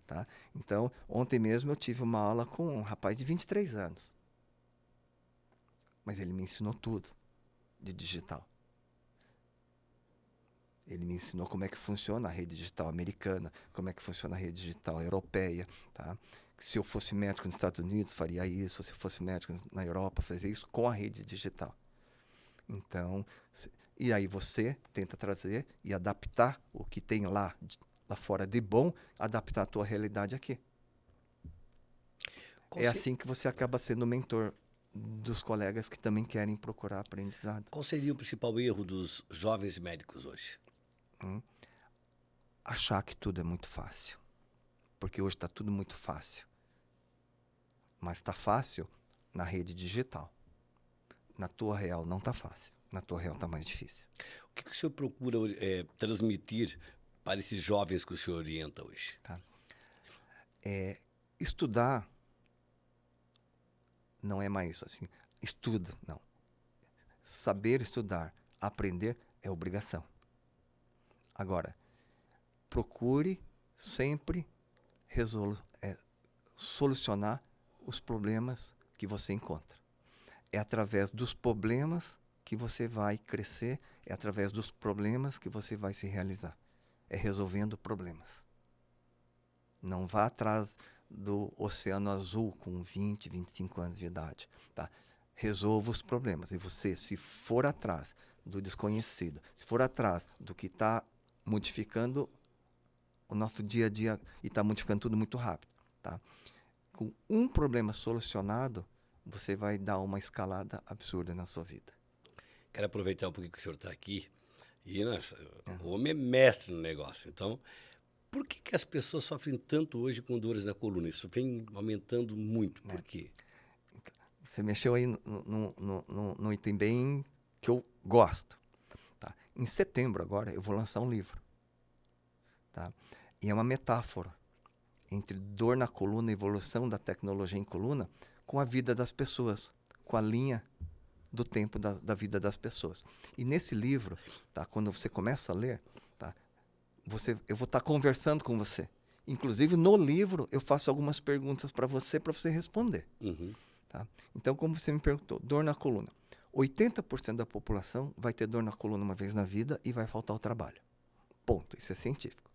Tá? Então, ontem mesmo eu tive uma aula com um rapaz de 23 anos. Mas ele me ensinou tudo de digital. Ele me ensinou como é que funciona a rede digital americana, como é que funciona a rede digital europeia. Tá? Se eu fosse médico nos Estados Unidos, faria isso. Se eu fosse médico na Europa, fazia isso com a rede digital. Então, e aí você tenta trazer e adaptar o que tem lá fora de bom, adaptar a tua realidade aqui. É assim que você acaba sendo mentor dos colegas que também querem procurar aprendizado. Qual seria o principal erro dos jovens médicos hoje? Achar que tudo é muito fácil. Porque hoje está tudo muito fácil. Mas está fácil na rede digital. Na tua real não está fácil. Na tua real está mais difícil. O que o senhor procura transmitir para esses jovens que o senhor orienta hoje? Tá. Estudar não é mais isso assim. Estuda, não. Saber estudar, aprender é obrigação. Agora, procure sempre solucionar os problemas que você encontra. É através dos problemas que você vai crescer, é através dos problemas que você vai se realizar. É resolvendo problemas. Não vá atrás do oceano azul com 20, 25 anos de idade. Tá? Resolva os problemas. E você, se for atrás do desconhecido, se for atrás do que está modificando o nosso dia a dia e está modificando tudo muito rápido. Tá? Com um problema solucionado, você vai dar uma escalada absurda na sua vida. Quero aproveitar um pouquinho que o senhor está aqui. E o homem é mestre no negócio. Então, por que as pessoas sofrem tanto hoje com dores na coluna? Isso vem aumentando muito. Por quê? Você mexeu aí num item bem que eu gosto. Tá? Em setembro agora eu vou lançar um livro. Tá? E é uma metáfora entre dor na coluna, evolução da tecnologia em coluna, com a vida das pessoas, com a linha do tempo da vida das pessoas. E nesse livro, tá, quando você começa a ler, tá, eu vou estar conversando com você. Inclusive, no livro, eu faço algumas perguntas para você responder. Uhum. Tá? Então, como você me perguntou, dor na coluna. 80% da população vai ter dor na coluna uma vez na vida e vai faltar o trabalho. Ponto. Isso é científico.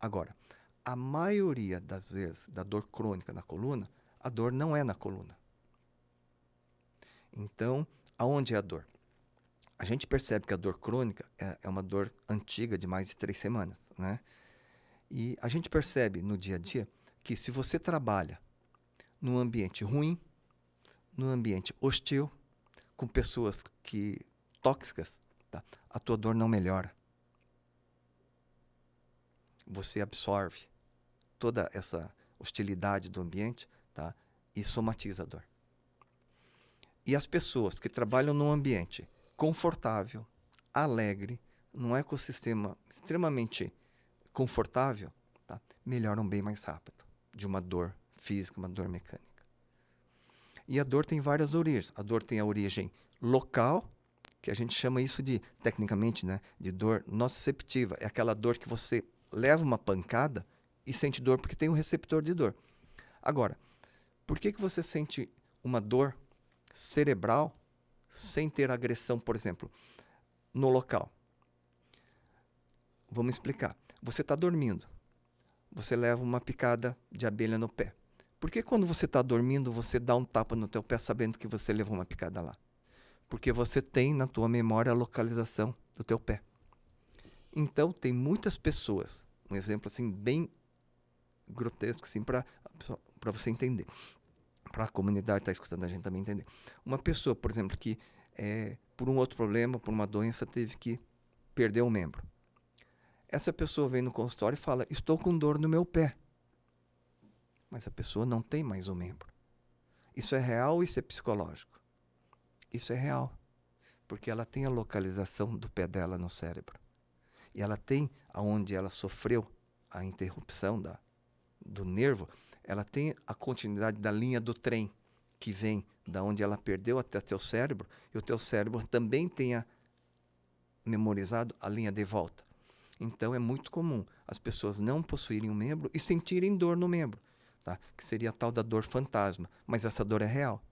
Agora, a maioria das vezes da dor crônica na coluna, a dor não é na coluna. Então, aonde é a dor? A gente percebe que a dor crônica é uma dor antiga de mais de 3 semanas, né? E a gente percebe no dia a dia que se você trabalha num ambiente ruim, num ambiente hostil, com pessoas tóxicas, tá? A tua dor não melhora. Você absorve toda essa hostilidade do ambiente, tá? E somatiza a dor. E as pessoas que trabalham num ambiente confortável, alegre, num ecossistema extremamente confortável, tá? Melhoram bem mais rápido de uma dor física, uma dor mecânica. E a dor tem várias origens. A dor tem a origem local, que a gente chama isso de, tecnicamente, né, de dor nociceptiva. É aquela dor que você leva uma pancada e sente dor porque tem um receptor de dor. Agora, por que você sente uma dor cerebral sem ter agressão, por exemplo, no local. Vamos explicar. Você está dormindo. Você leva uma picada de abelha no pé. Por que quando você está dormindo, você dá um tapa no teu pé sabendo que você levou uma picada lá? Porque você tem na tua memória a localização do teu pé. Então, tem muitas pessoas, um exemplo assim bem grotesco assim, para você entender, para a comunidade que está escutando a gente também entender. Uma pessoa, por exemplo, que por um outro problema, por uma doença, teve que perder um membro. Essa pessoa vem no consultório e fala, estou com dor no meu pé. Mas a pessoa não tem mais um membro. Isso é real ou isso é psicológico? Isso é real. Porque ela tem a localização do pé dela no cérebro. E ela tem, aonde ela sofreu a interrupção do nervo, ela tem a continuidade da linha do trem, que vem da onde ela perdeu até teu cérebro, e o teu cérebro também tenha memorizado a linha de volta. Então é muito comum as pessoas não possuírem um membro e sentirem dor no membro, tá? Que seria a tal da dor fantasma, mas essa dor é real.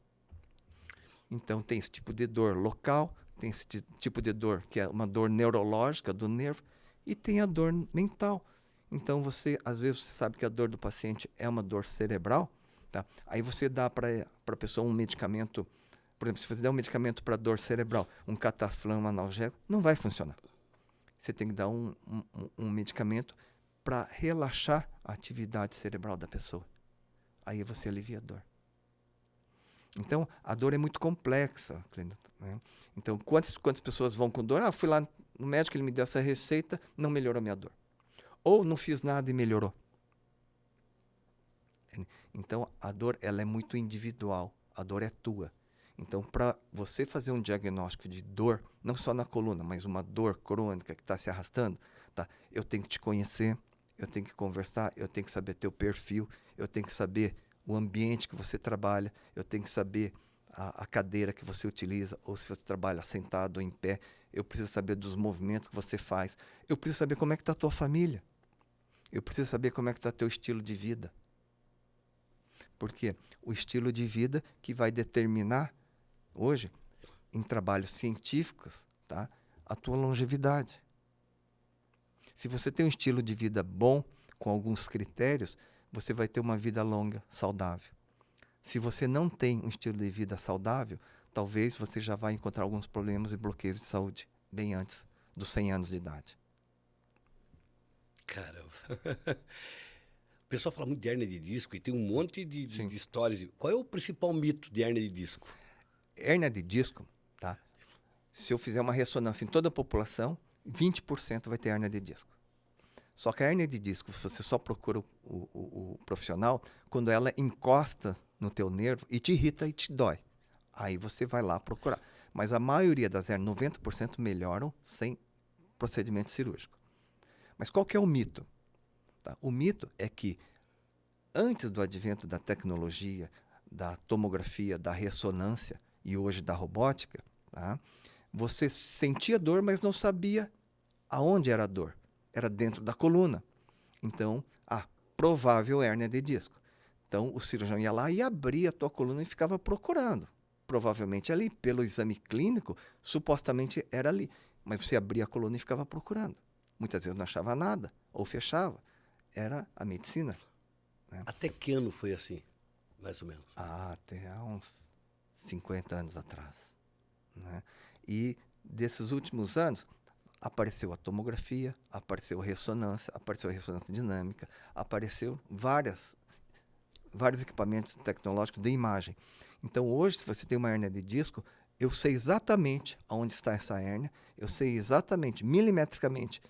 Então tem esse tipo de dor local, tem esse tipo de dor que é uma dor neurológica do nervo, e tem a dor mental. Então às vezes você sabe que a dor do paciente é uma dor cerebral, tá? Aí você dá para a pessoa um medicamento, por exemplo, se você der um medicamento para dor cerebral, um cataflã, um analgésico, não vai funcionar. Você tem que dar um medicamento para relaxar a atividade cerebral da pessoa. Aí você alivia a dor. Então, a dor é muito complexa, né? Então, quantas pessoas vão com dor? Fui lá no médico, ele me deu essa receita, não melhorou a minha dor. Ou não fiz nada e melhorou. Então, a dor ela é muito individual. A dor é tua. Então, para você fazer um diagnóstico de dor, não só na coluna, mas uma dor crônica que está se arrastando, tá? Eu tenho que te conhecer, eu tenho que conversar, eu tenho que saber teu perfil, eu tenho que saber o ambiente que você trabalha, eu tenho que saber a cadeira que você utiliza, ou se você trabalha sentado ou em pé, eu preciso saber dos movimentos que você faz, eu preciso saber como é que está a tua família, eu preciso saber como é que está teu estilo de vida. Porque o estilo de vida que vai determinar hoje, em trabalhos científicos, tá, a tua longevidade. Se você tem um estilo de vida bom, com alguns critérios, você vai ter uma vida longa, saudável. Se você não tem um estilo de vida saudável, talvez você já vai encontrar alguns problemas e bloqueios de saúde bem antes dos 100 anos de idade. Caramba. O pessoal fala muito de hérnia de disco e tem um monte de histórias. Qual é o principal mito de hérnia de disco? Hérnia de disco, tá? Se eu fizer uma ressonância em toda a população, 20% vai ter hérnia de disco. Só que a hérnia de disco, você só procura o profissional quando ela encosta no teu nervo e te irrita e te dói. Aí você vai lá procurar. Mas a maioria das hérnias, 90%, melhoram sem procedimento cirúrgico. Mas qual que é o mito? Tá? O mito é que antes do advento da tecnologia, da tomografia, da ressonância e hoje da robótica, tá? Você sentia dor, mas não sabia aonde era a dor. Era dentro da coluna. Então, provável hérnia de disco. Então, o cirurgião ia lá e abria a tua coluna e ficava procurando. Provavelmente ali, pelo exame clínico, supostamente era ali. Mas você abria a coluna e ficava procurando. Muitas vezes não achava nada, ou fechava. Era a medicina. Né? Até que ano foi assim, mais ou menos? Até há uns 50 anos atrás. Né? E desses últimos anos, apareceu a tomografia, apareceu a ressonância dinâmica, apareceu vários equipamentos tecnológicos de imagem. Então, hoje, se você tem uma hérnia de disco, eu sei exatamente aonde está essa hérnia, eu sei exatamente, milimetricamente,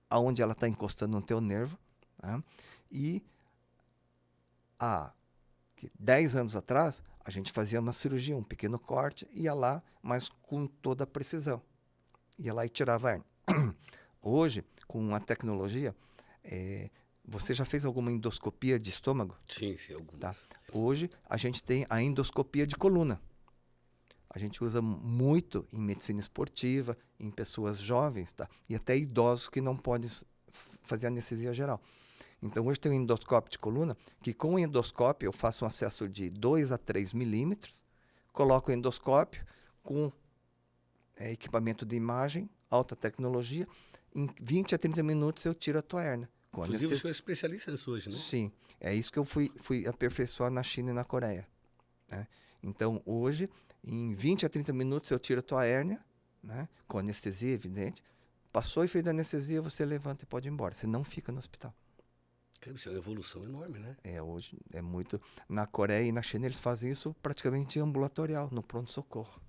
aonde ela está encostando no teu nervo. Tá? E há 10 anos atrás, a gente fazia uma cirurgia, um pequeno corte, ia lá, mas com toda a precisão. Ia lá e tirava a hérnia. Hoje, com a tecnologia, você já fez alguma endoscopia de estômago? Sim, algumas. Tá? Hoje, a gente tem a endoscopia de coluna. A gente usa muito em medicina esportiva, em pessoas jovens, tá? E até idosos que não podem fazer anestesia geral. Então, hoje tem um endoscópio de coluna, que com o endoscópio eu faço um acesso de 2 a 3 milímetros, coloca o endoscópio com equipamento de imagem, alta tecnologia. Em 20 a 30 minutos eu tiro a tua hérnia. Inclusive, o senhor é especialista nisso hoje, né? Sim, é isso que eu fui aperfeiçoar na China e na Coreia. Né? Então, hoje, em 20 a 30 minutos eu tiro a tua hérnia, né? Com anestesia, evidente. Passou o efeito da anestesia, você levanta e pode ir embora. Você não fica no hospital. Isso é uma evolução enorme, né? Hoje é muito... Na Coreia e na China eles fazem isso praticamente ambulatorial, no pronto-socorro.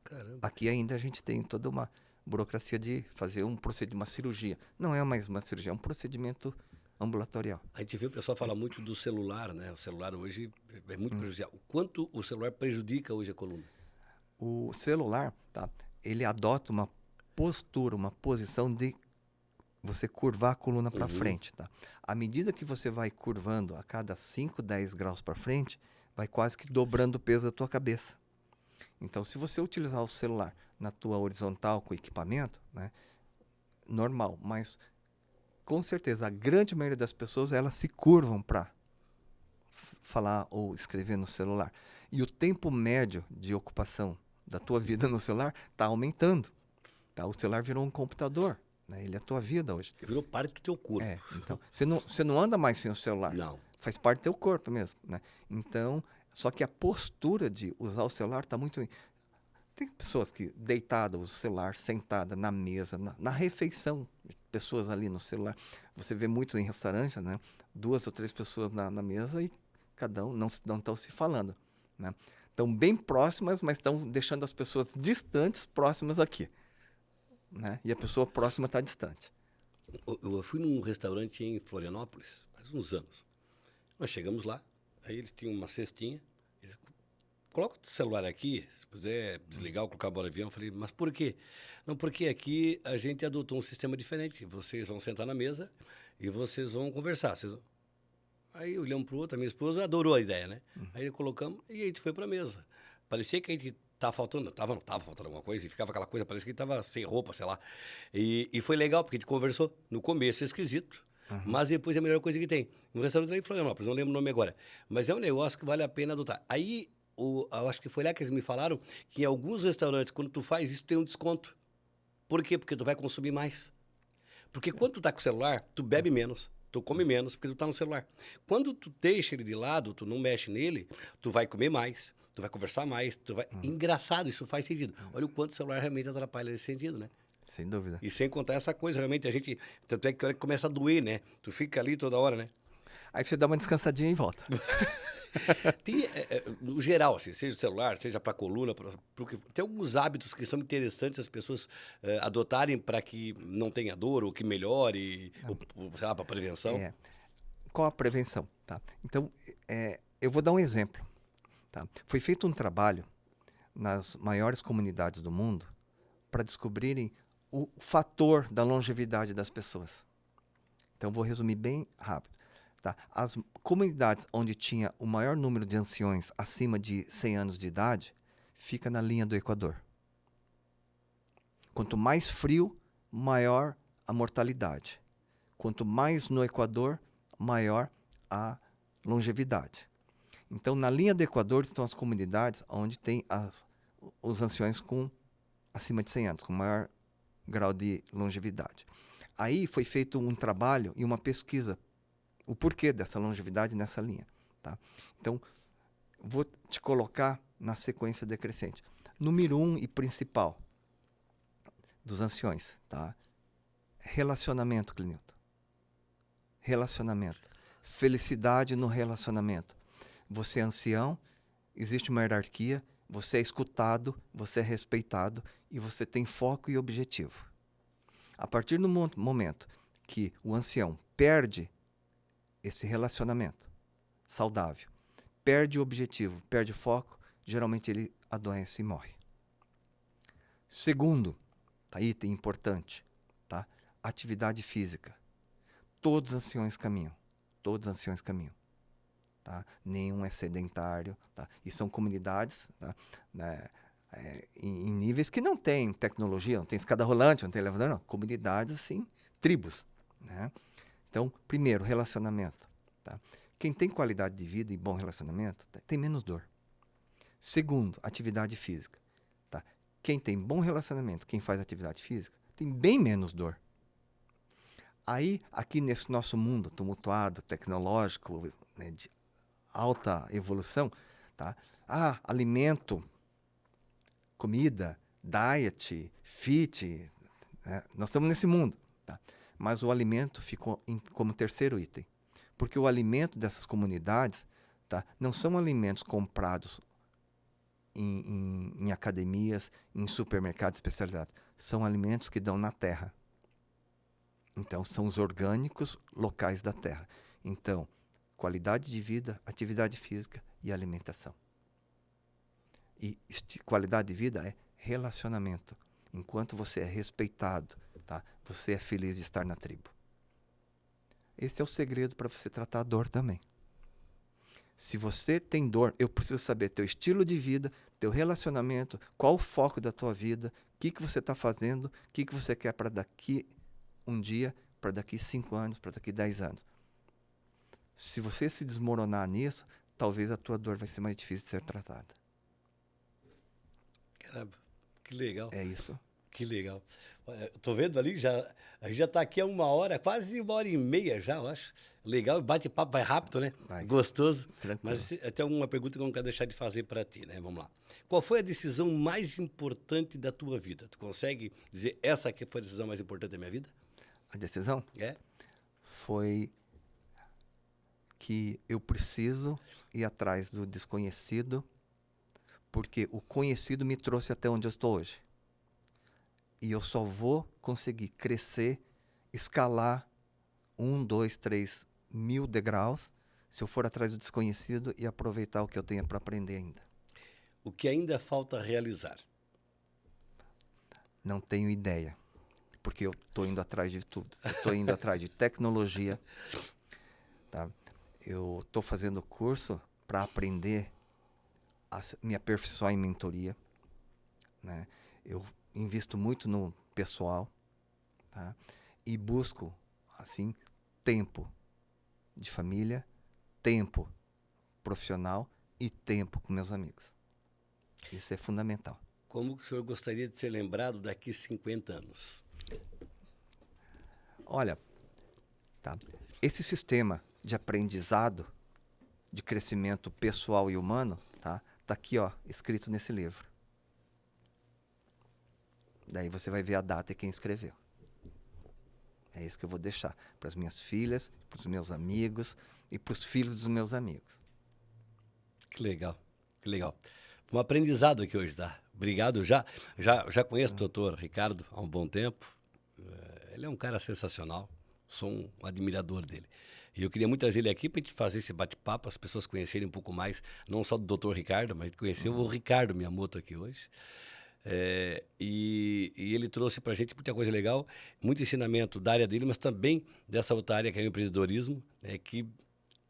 Caramba. Aqui ainda a gente tem toda uma burocracia de fazer um procedimento, uma cirurgia. Não é mais uma cirurgia, é um procedimento ambulatorial. A gente vê o pessoal falar muito do celular, né? O celular hoje é muito prejudicial. O quanto o celular prejudica hoje a coluna? O celular, tá? Ele adota uma postura, uma posição de você curvar a coluna para frente, tá? À medida que você vai curvando a cada 5, 10 graus para frente, vai quase que dobrando o peso da tua cabeça. Então, se você utilizar o celular na tua horizontal com equipamento, né, normal, mas com certeza a grande maioria das pessoas elas se curvam para falar ou escrever no celular. E o tempo médio de ocupação da tua vida no celular está aumentando. Tá? O celular virou um computador. Né? Ele é a tua vida hoje. Virou parte do teu corpo. Então, você não anda mais sem o celular. Não. Faz parte do teu corpo mesmo. Né? Então, só que a postura de usar o celular está muito... Tem pessoas que deitadas, usam o celular, sentada na mesa, na refeição, pessoas ali no celular. Você vê muito em restaurante, né? 2 ou 3 pessoas na mesa e cada um não estão se falando. Né? Estão bem próximas, mas estão deixando as pessoas distantes próximas aqui. Né? E a pessoa próxima está distante. Eu fui num restaurante em Florianópolis, faz uns anos. Nós chegamos lá, aí eles tinham uma cestinha. Eles, coloca o celular aqui, se puder desligar ou colocar a bola de avião. Eu falei, mas por quê? Não, porque aqui a gente adotou um sistema diferente. Vocês vão sentar na mesa e vocês vão conversar. Aí olhamos para o outro, a minha esposa adorou a ideia, né? Aí colocamos e a gente foi para a mesa. Parecia que a gente estava faltando, não estava faltando alguma coisa, e ficava aquela coisa, parecia que a gente estava sem roupa, sei lá. E foi legal, porque a gente conversou. No começo é esquisito, mas depois é a melhor coisa que tem. Um restaurante em Florianópolis, não lembro o nome agora, mas é um negócio que vale a pena adotar. Aí, eu acho que foi lá que eles me falaram que em alguns restaurantes, quando tu faz isso, tem um desconto. Por quê? Porque tu vai consumir mais. Porque quando tu tá com o celular, tu bebe menos. Tu come menos porque tu tá no celular. Quando tu deixa ele de lado, tu não mexe nele, tu vai comer mais, tu vai conversar mais, tu vai... Engraçado, isso faz sentido. Olha o quanto o celular realmente atrapalha nesse sentido, né? Sem dúvida. E sem contar essa coisa, realmente, a gente... Tanto é que a hora que começa a doer, né? Tu fica ali toda hora, né? Aí você dá uma descansadinha e volta. Tem, no geral, assim, seja o celular, seja para a coluna, tem alguns hábitos que são interessantes as pessoas adotarem para que não tenha dor ou que melhore, ou sei lá, para prevenção. Qual a prevenção? Tá? Então, eu vou dar um exemplo. Tá? Foi feito um trabalho nas maiores comunidades do mundo para descobrirem o fator da longevidade das pessoas. Então, vou resumir bem rápido. Tá? As comunidades onde tinha o maior número de anciões acima de 100 anos de idade, fica na linha do Equador. Quanto mais frio, maior a mortalidade. Quanto mais no Equador, maior a longevidade. Então, na linha do Equador estão as comunidades onde tem os anciões acima de 100 anos, com maior grau de longevidade. Aí foi feito um trabalho e uma pesquisa o porquê dessa longevidade nessa linha. Tá? Então, vou te colocar na sequência decrescente. Número 1 e principal dos anciões. Tá? Relacionamento, Clinilton. Relacionamento. Felicidade no relacionamento. Você é ancião, existe uma hierarquia, você é escutado, você é respeitado e você tem foco e objetivo. A partir do momento que o ancião perde esse relacionamento saudável, perde o objetivo, perde o foco, geralmente ele adoece e morre. Segundo, item importante, tá? Atividade física. Todos os anciões caminham. Todos os anciões caminham. Tá? Nenhum é sedentário. Tá? E são comunidades, tá? Em níveis que não tem tecnologia, não tem escada rolante, não tem elevador, não. Comunidades, assim, tribos. Né? Então, primeiro, relacionamento. Tá? Quem tem qualidade de vida e bom relacionamento tem menos dor. Segundo, atividade física. Tá? Quem tem bom relacionamento, quem faz atividade física, tem bem menos dor. Aí, aqui nesse nosso mundo tumultuado, tecnológico, né, de alta evolução, tá? Alimento, comida, diet, fit, né? Nós estamos nesse mundo. Tá? Mas o alimento ficou como terceiro item. Porque o alimento dessas comunidades, tá, não são alimentos comprados em academias, em supermercados especializados. São alimentos que dão na terra. Então, são os orgânicos locais da terra. Então, qualidade de vida, atividade física e alimentação. E qualidade de vida é relacionamento. Enquanto você é respeitado, tá? Você é feliz de estar na tribo. Esse é o segredo para você tratar a dor também. Se você tem dor, eu preciso saber teu estilo de vida, teu relacionamento, qual o foco da tua vida, o que você está fazendo, o que você quer para daqui um dia, para daqui 5 anos, para daqui 10 anos. Se você se desmoronar nisso, talvez a tua dor vai ser mais difícil de ser tratada. Caramba, que legal. É isso. Que legal. Tô vendo ali, a gente já está aqui há 1 hora, quase 1 hora e meia já, eu acho. Legal, bate-papo vai rápido, né? Vai. Gostoso. Tranquilo. Mas tem alguma pergunta que eu não quero deixar de fazer para ti, né? Vamos lá. Qual foi a decisão mais importante da tua vida? Tu consegue dizer essa aqui foi a decisão mais importante da minha vida? A decisão É? foi que eu preciso ir atrás do desconhecido, porque o conhecido me trouxe até onde eu estou hoje. E eu só vou conseguir crescer, escalar 1, 2, 3 mil degraus se eu for atrás do desconhecido e aproveitar o que eu tenho para aprender ainda. O que ainda falta realizar? Não tenho ideia, porque eu estou indo atrás de tudo. Eu estou indo atrás de tecnologia. Tá? Eu estou fazendo curso para aprender a me aperfeiçoar em mentoria. Né? Eu invisto muito no pessoal, tá? E busco, assim, tempo de família, tempo profissional e tempo com meus amigos. Isso é fundamental. Como que o senhor gostaria de ser lembrado daqui 50 anos? Olha, tá? Esse sistema de aprendizado, de crescimento pessoal e humano, tá aqui, ó, escrito nesse livro. Daí você vai ver a data e quem escreveu. É isso que eu vou deixar para as minhas filhas, para os meus amigos e para os filhos dos meus amigos. Que legal, que legal. Um aprendizado aqui hoje, tá? Obrigado. Já conheço o doutor Ricardo há um bom tempo. Ele é um cara sensacional. Sou um admirador dele. E eu queria muito trazer ele aqui para a gente fazer esse bate-papo, as pessoas conhecerem um pouco mais, não só do doutor Ricardo, mas conhecer o Ricardo Miyamoto aqui hoje. E ele trouxe para a gente muita coisa legal, muito ensinamento da área dele, mas também dessa outra área que é o empreendedorismo, né,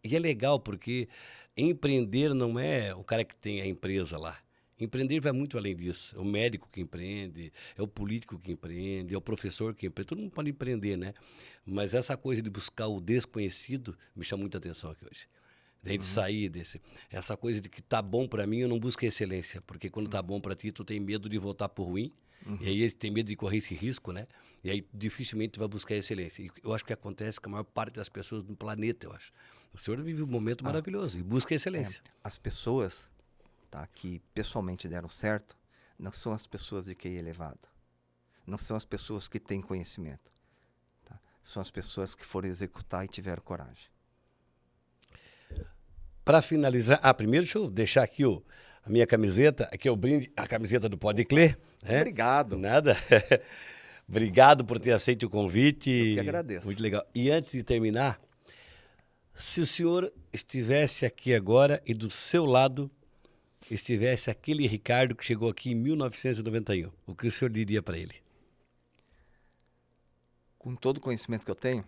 e é legal porque empreender não é o cara que tem a empresa lá. Empreender vai muito além disso. É o médico que empreende, é o político que empreende, é o professor que empreende. Todo mundo pode empreender, né? Mas essa coisa de buscar o desconhecido me chama muita atenção aqui hoje. De sair essa coisa de que tá bom para mim, eu não busco excelência, porque quando tá bom para ti, tu tem medo de voltar pro ruim, e aí tem medo de correr esse risco, né? E aí dificilmente tu vai buscar excelência. E eu acho que acontece com a maior parte das pessoas no planeta, eu acho. O senhor vive um momento maravilhoso e busca excelência. As pessoas, tá, que pessoalmente deram certo, não são as pessoas de QI elevado. Não são as pessoas que têm conhecimento. Tá? São as pessoas que foram executar e tiveram coragem. Para finalizar, primeiro deixa eu deixar aqui a minha camiseta, aqui é o brinde, a camiseta do Podcler. Obrigado. Nada. Obrigado por ter aceito o convite. Eu que agradeço. Muito legal. E antes de terminar, se o senhor estivesse aqui agora e do seu lado estivesse aquele Ricardo que chegou aqui em 1991, o que o senhor diria para ele? Com todo o conhecimento que eu tenho,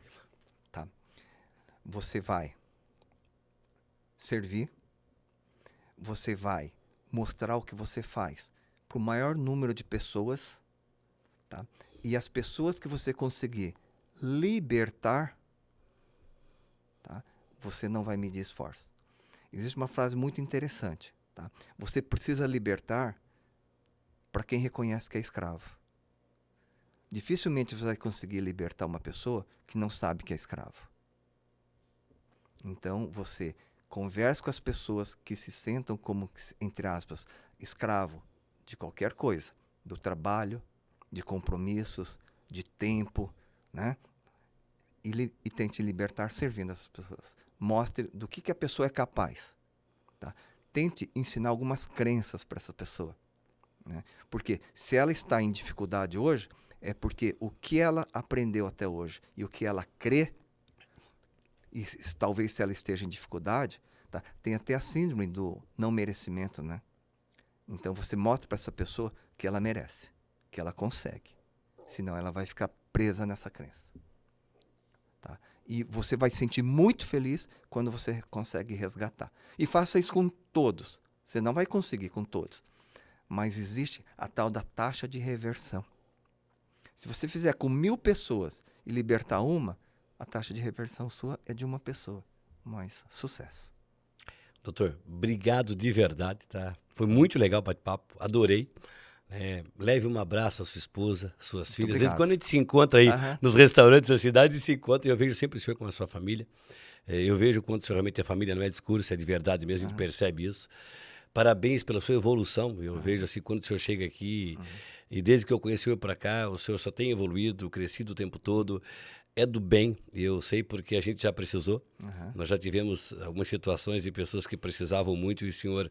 tá, você vai servir, você vai mostrar o que você faz para o maior número de pessoas, tá? E as pessoas que você conseguir libertar, tá? Você não vai medir esforço. Existe uma frase muito interessante, Tá? Você precisa libertar para quem reconhece que é escravo. Dificilmente você vai conseguir libertar uma pessoa que não sabe que é escravo. Então, você converse com as pessoas que se sentam como, entre aspas, escravo de qualquer coisa, do trabalho, de compromissos, de tempo, né? E tente libertar servindo essas pessoas. Mostre do que a pessoa é capaz. Tá? Tente ensinar algumas crenças para essa pessoa. Né? Porque se ela está em dificuldade hoje, é porque o que ela aprendeu até hoje e o que ela crê, e talvez se ela esteja em dificuldade, tá? Tem até a síndrome do não merecimento. Né? Então você mostra para essa pessoa que ela merece, que ela consegue. Senão ela vai ficar presa nessa crença. Tá? E você vai se sentir muito feliz quando você consegue resgatar. E faça isso com todos. Você não vai conseguir com todos. Mas existe a tal da taxa de reversão. Se você fizer com 1000 pessoas e libertar uma, a taxa de reversão sua é de uma pessoa. Mas sucesso. Doutor, obrigado de verdade, tá? Foi muito legal o bate-papo, adorei. Leve um abraço à sua esposa, às suas filhas. Às vezes, quando a gente se encontra aí nos restaurantes da cidade, se encontra, eu vejo sempre o senhor com a sua família. Eu vejo quando o senhor realmente a família não é discurso, é de verdade mesmo, a gente percebe isso. Parabéns pela sua evolução. Eu vejo assim, quando o senhor chega aqui, e desde que eu conheci o senhor para cá, o senhor só tem evoluído, crescido o tempo todo. É do bem, eu sei porque a gente já precisou. Nós já tivemos algumas situações de pessoas que precisavam muito e o senhor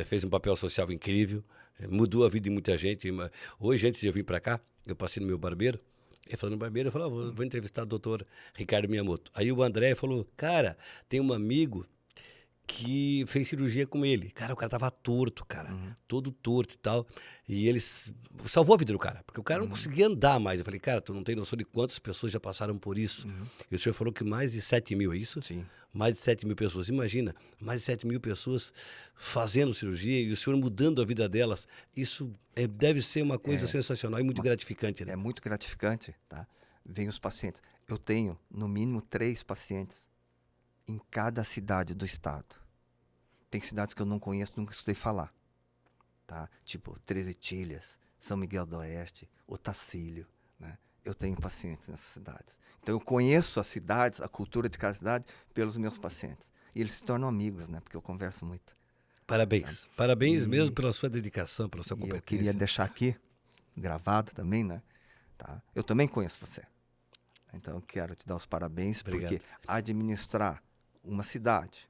fez um papel social incrível, mudou a vida de muita gente. Hoje, antes de eu vir para cá, eu passei no meu barbeiro, e falando no barbeiro, eu falei, vou entrevistar o doutor Ricardo Miyamoto. Aí o André falou, cara, tem um amigo que fez cirurgia com ele. Cara, o cara tava torto, cara. Todo torto e tal. E eles salvou a vida do cara, porque o cara não conseguia andar mais. Eu falei, cara, tu não tem noção de quantas pessoas já passaram por isso. E o senhor falou que mais de 7.000, é isso? Sim. Mais de 7.000 pessoas. Imagina, mais de 7.000 pessoas fazendo cirurgia e o senhor mudando a vida delas. Isso deve ser uma coisa sensacional e muito gratificante, né? É muito gratificante, tá? Vem os pacientes. Eu tenho, no mínimo, 3 pacientes em cada cidade do estado. Tem cidades que eu não conheço, nunca escutei falar. Tá? Tipo, Treze Itilhas, São Miguel do Oeste, Otacílio. Né? Eu tenho pacientes nessas cidades. Então eu conheço as cidades, a cultura de cada cidade, pelos meus pacientes. E eles se tornam amigos, né? Porque eu converso muito. Parabéns. Tá? Parabéns mesmo pela sua dedicação, pela sua competência. Eu queria deixar aqui, gravado também, né? Tá? Eu também conheço você. Então eu quero te dar os parabéns. Obrigado. Porque administrar uma cidade,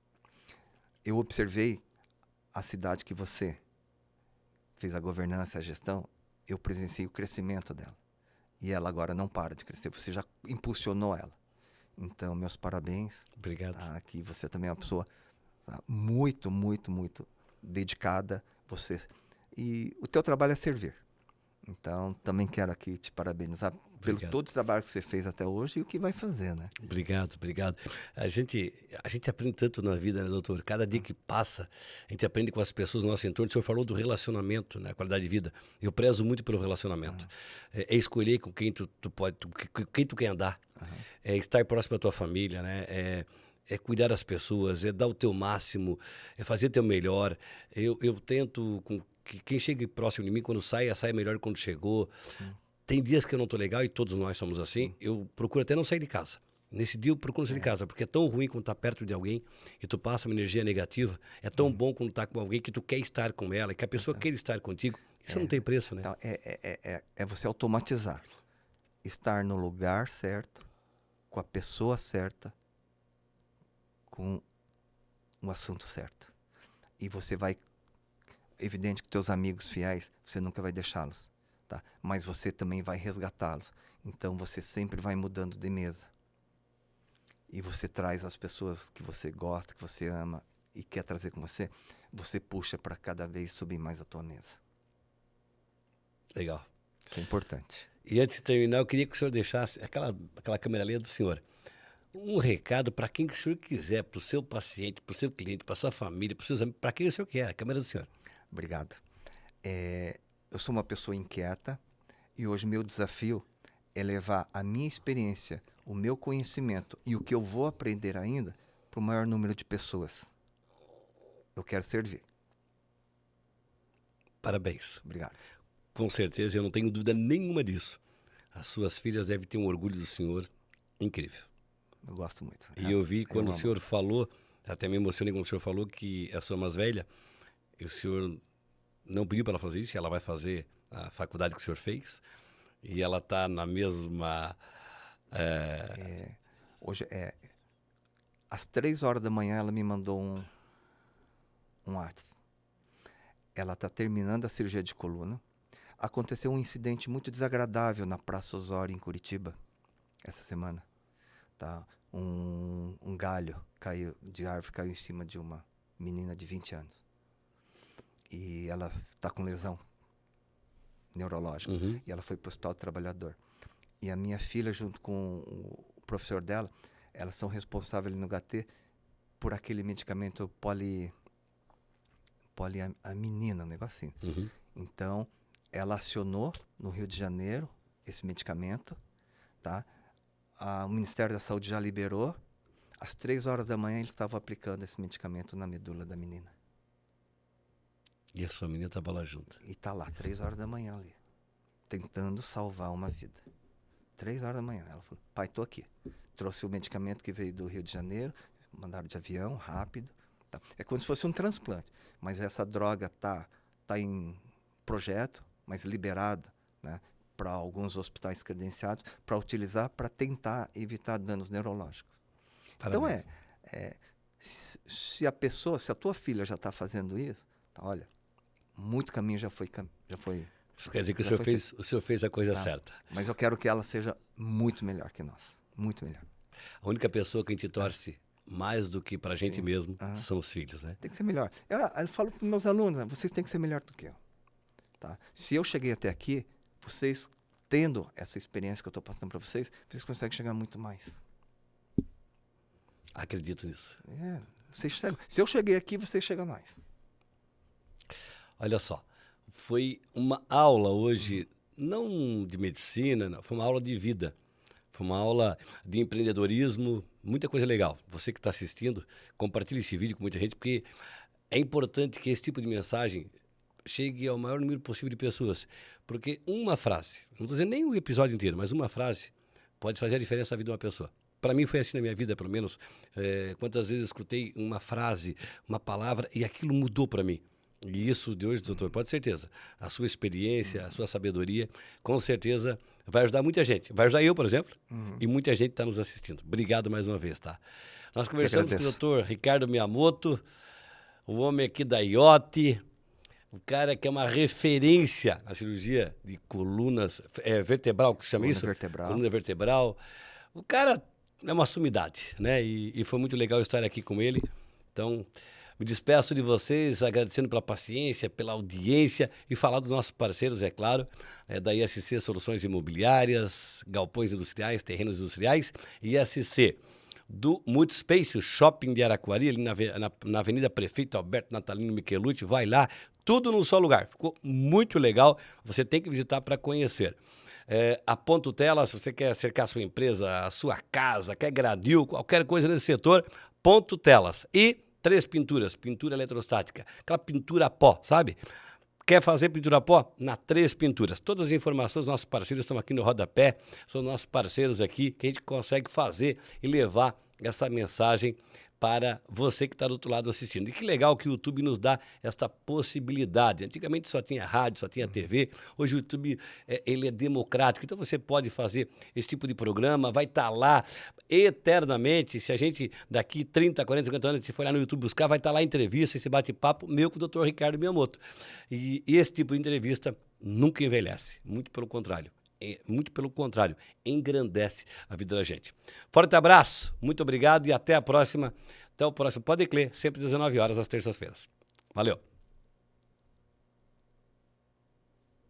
eu observei a cidade que você fez a governança, a gestão, eu presenciei o crescimento dela. E ela agora não para de crescer, você já impulsionou ela. Então, meus parabéns. Obrigado. Tá? Que você também é uma pessoa muito, muito, muito dedicada. E o teu trabalho é servir. Então, também quero aqui te parabenizar pelo todo o trabalho que você fez até hoje e o que vai fazer, né? Obrigado, obrigado. A gente aprende tanto na vida, né, doutor? Cada dia que passa, a gente aprende com as pessoas do nosso entorno. O senhor falou do relacionamento, né, qualidade de vida. Eu prezo muito pelo relacionamento. É escolher com quem tu quem tu quer andar. É estar próximo da tua família, né? É cuidar das pessoas, é dar o teu máximo, é fazer o teu melhor. Eu tento que quem chega próximo de mim, quando sai melhor que quando chegou. Tem dias que eu não tô legal e todos nós somos assim. Eu procuro até não sair de casa. Nesse dia eu procuro sair de casa, porque é tão ruim quando tá perto de alguém e tu passa uma energia negativa. É tão bom quando tá com alguém que tu quer estar com ela, que a pessoa quer estar contigo. Isso não tem preço, né? Então, é você automatizar. Estar no lugar certo, com a pessoa certa, com o assunto certo. E você vai... Evidente que teus amigos fiéis, você nunca vai deixá-los. Tá? Mas você também vai resgatá-los. Então você sempre vai mudando de mesa. E você traz as pessoas que você gosta, que você ama e quer trazer com você, você puxa para cada vez subir mais a tua mesa. Legal. Isso é importante. E antes de terminar, eu queria que o senhor deixasse, aquela câmera ali é do senhor, um recado para quem que o senhor quiser, para o seu paciente, para o seu cliente, para a sua família, para os seus amigos, para quem o senhor quer, a câmera é do senhor. Obrigado. Eu sou uma pessoa inquieta e hoje meu desafio é levar a minha experiência, o meu conhecimento e o que eu vou aprender ainda para o maior número de pessoas. Eu quero servir. Parabéns. Obrigado. Com certeza, eu não tenho dúvida nenhuma disso. As suas filhas devem ter um orgulho do senhor incrível. Eu gosto muito. E eu vi quando o amo. senhor falou, até me emocionei quando o senhor falou que a sua mais velha, e o senhor não pediu para ela fazer isso, ela vai fazer a faculdade que o senhor fez, e ela está na mesma... Hoje, às 3 horas da manhã, ela me mandou um WhatsApp. Ela está terminando a cirurgia de coluna. Aconteceu um incidente muito desagradável na Praça Osório, em Curitiba, essa semana. Tá? Um galho de árvore caiu em cima de uma menina de 20 anos. E ela está com lesão neurológica. Uhum. E ela foi para o Hospital do Trabalhador. E a minha filha, junto com o professor dela, elas são responsáveis no HT por aquele medicamento poliaminina, um negocinho. Uhum. Então, ela acionou no Rio de Janeiro esse medicamento, tá? O Ministério da Saúde já liberou. Às 3 horas da manhã, eles estavam aplicando esse medicamento na medula da menina. E a sua menina estava lá junto. E tá lá, 3 horas da manhã ali, tentando salvar uma vida. 3 horas da manhã. Ela falou, pai, tô aqui. Trouxe o medicamento que veio do Rio de Janeiro, mandaram de avião, rápido. Tá. É como se fosse um transplante. Mas essa droga tá em projeto, mas liberada, né, para alguns hospitais credenciados, para utilizar, para tentar evitar danos neurológicos. Parabéns. Então, se a tua filha já está fazendo isso, tá, olha, muito caminho já foi. Isso quer dizer que o senhor fez a coisa certa. Mas eu quero que ela seja muito melhor que nós. Muito melhor. A única pessoa que a gente torce mais do que para a gente mesmo são os filhos, né? Tem que ser melhor. Eu falo para os meus alunos, né, vocês têm que ser melhor do que eu. Tá? Se eu cheguei até aqui, vocês, tendo essa experiência que eu estou passando para vocês conseguem chegar muito mais. Acredito nisso. Vocês chegam. Se eu cheguei aqui, vocês chegam mais. Olha só, foi uma aula hoje, não de medicina, não, foi uma aula de vida. Foi uma aula de empreendedorismo, muita coisa legal. Você que está assistindo, compartilhe esse vídeo com muita gente, porque é importante que esse tipo de mensagem chegue ao maior número possível de pessoas. Porque uma frase, não estou dizendo nem o episódio inteiro, mas uma frase pode fazer a diferença na vida de uma pessoa. Para mim foi assim na minha vida, pelo menos. Quantas vezes eu escutei uma frase, uma palavra, e aquilo mudou para mim. E isso de hoje, doutor, pode ter certeza. A sua experiência, a sua sabedoria, com certeza vai ajudar muita gente. Vai ajudar eu, por exemplo, e muita gente está nos assistindo. Obrigado mais uma vez, tá? Nós conversamos com o doutor Ricardo Miyamoto, o homem aqui da IoT, o cara que é uma referência na cirurgia de colunas vertebral, que se chama isso? Coluna vertebral. O cara é uma sumidade, né? E foi muito legal estar aqui com ele. Então, me despeço de vocês, agradecendo pela paciência, pela audiência e falar dos nossos parceiros, é claro, da ISC Soluções Imobiliárias, Galpões Industriais, Terrenos Industriais, ISC do Multispace, o Shopping de Araquari, ali na Avenida Prefeito Alberto Natalino Michelucci, vai lá, tudo num só lugar. Ficou muito legal, você tem que visitar para conhecer. A Ponto Telas, se você quer cercar a sua empresa, a sua casa, quer granil, qualquer coisa nesse setor, Ponto Telas. E 3 pinturas, pintura eletrostática, aquela pintura a pó, sabe? Quer fazer pintura a pó? Na 3 Pinturas. Todas as informações dos nossos parceiros estão aqui no rodapé, são nossos parceiros aqui, que a gente consegue fazer e levar essa mensagem para você que está do outro lado assistindo. E que legal que o YouTube nos dá esta possibilidade. Antigamente só tinha rádio, só tinha TV. Hoje o YouTube ele é democrático, então você pode fazer esse tipo de programa, vai estar lá eternamente. Se a gente daqui 30, 40, 50 anos, se for lá no YouTube buscar, vai estar lá a entrevista, esse bate-papo meu com o Dr. Ricardo Miyamoto. E esse tipo de entrevista nunca envelhece, muito pelo contrário. Muito pelo contrário, engrandece a vida da gente. Forte abraço, muito obrigado e até a próxima. Até o próximo Pode Cler, sempre às 19 horas, às terças-feiras. Valeu!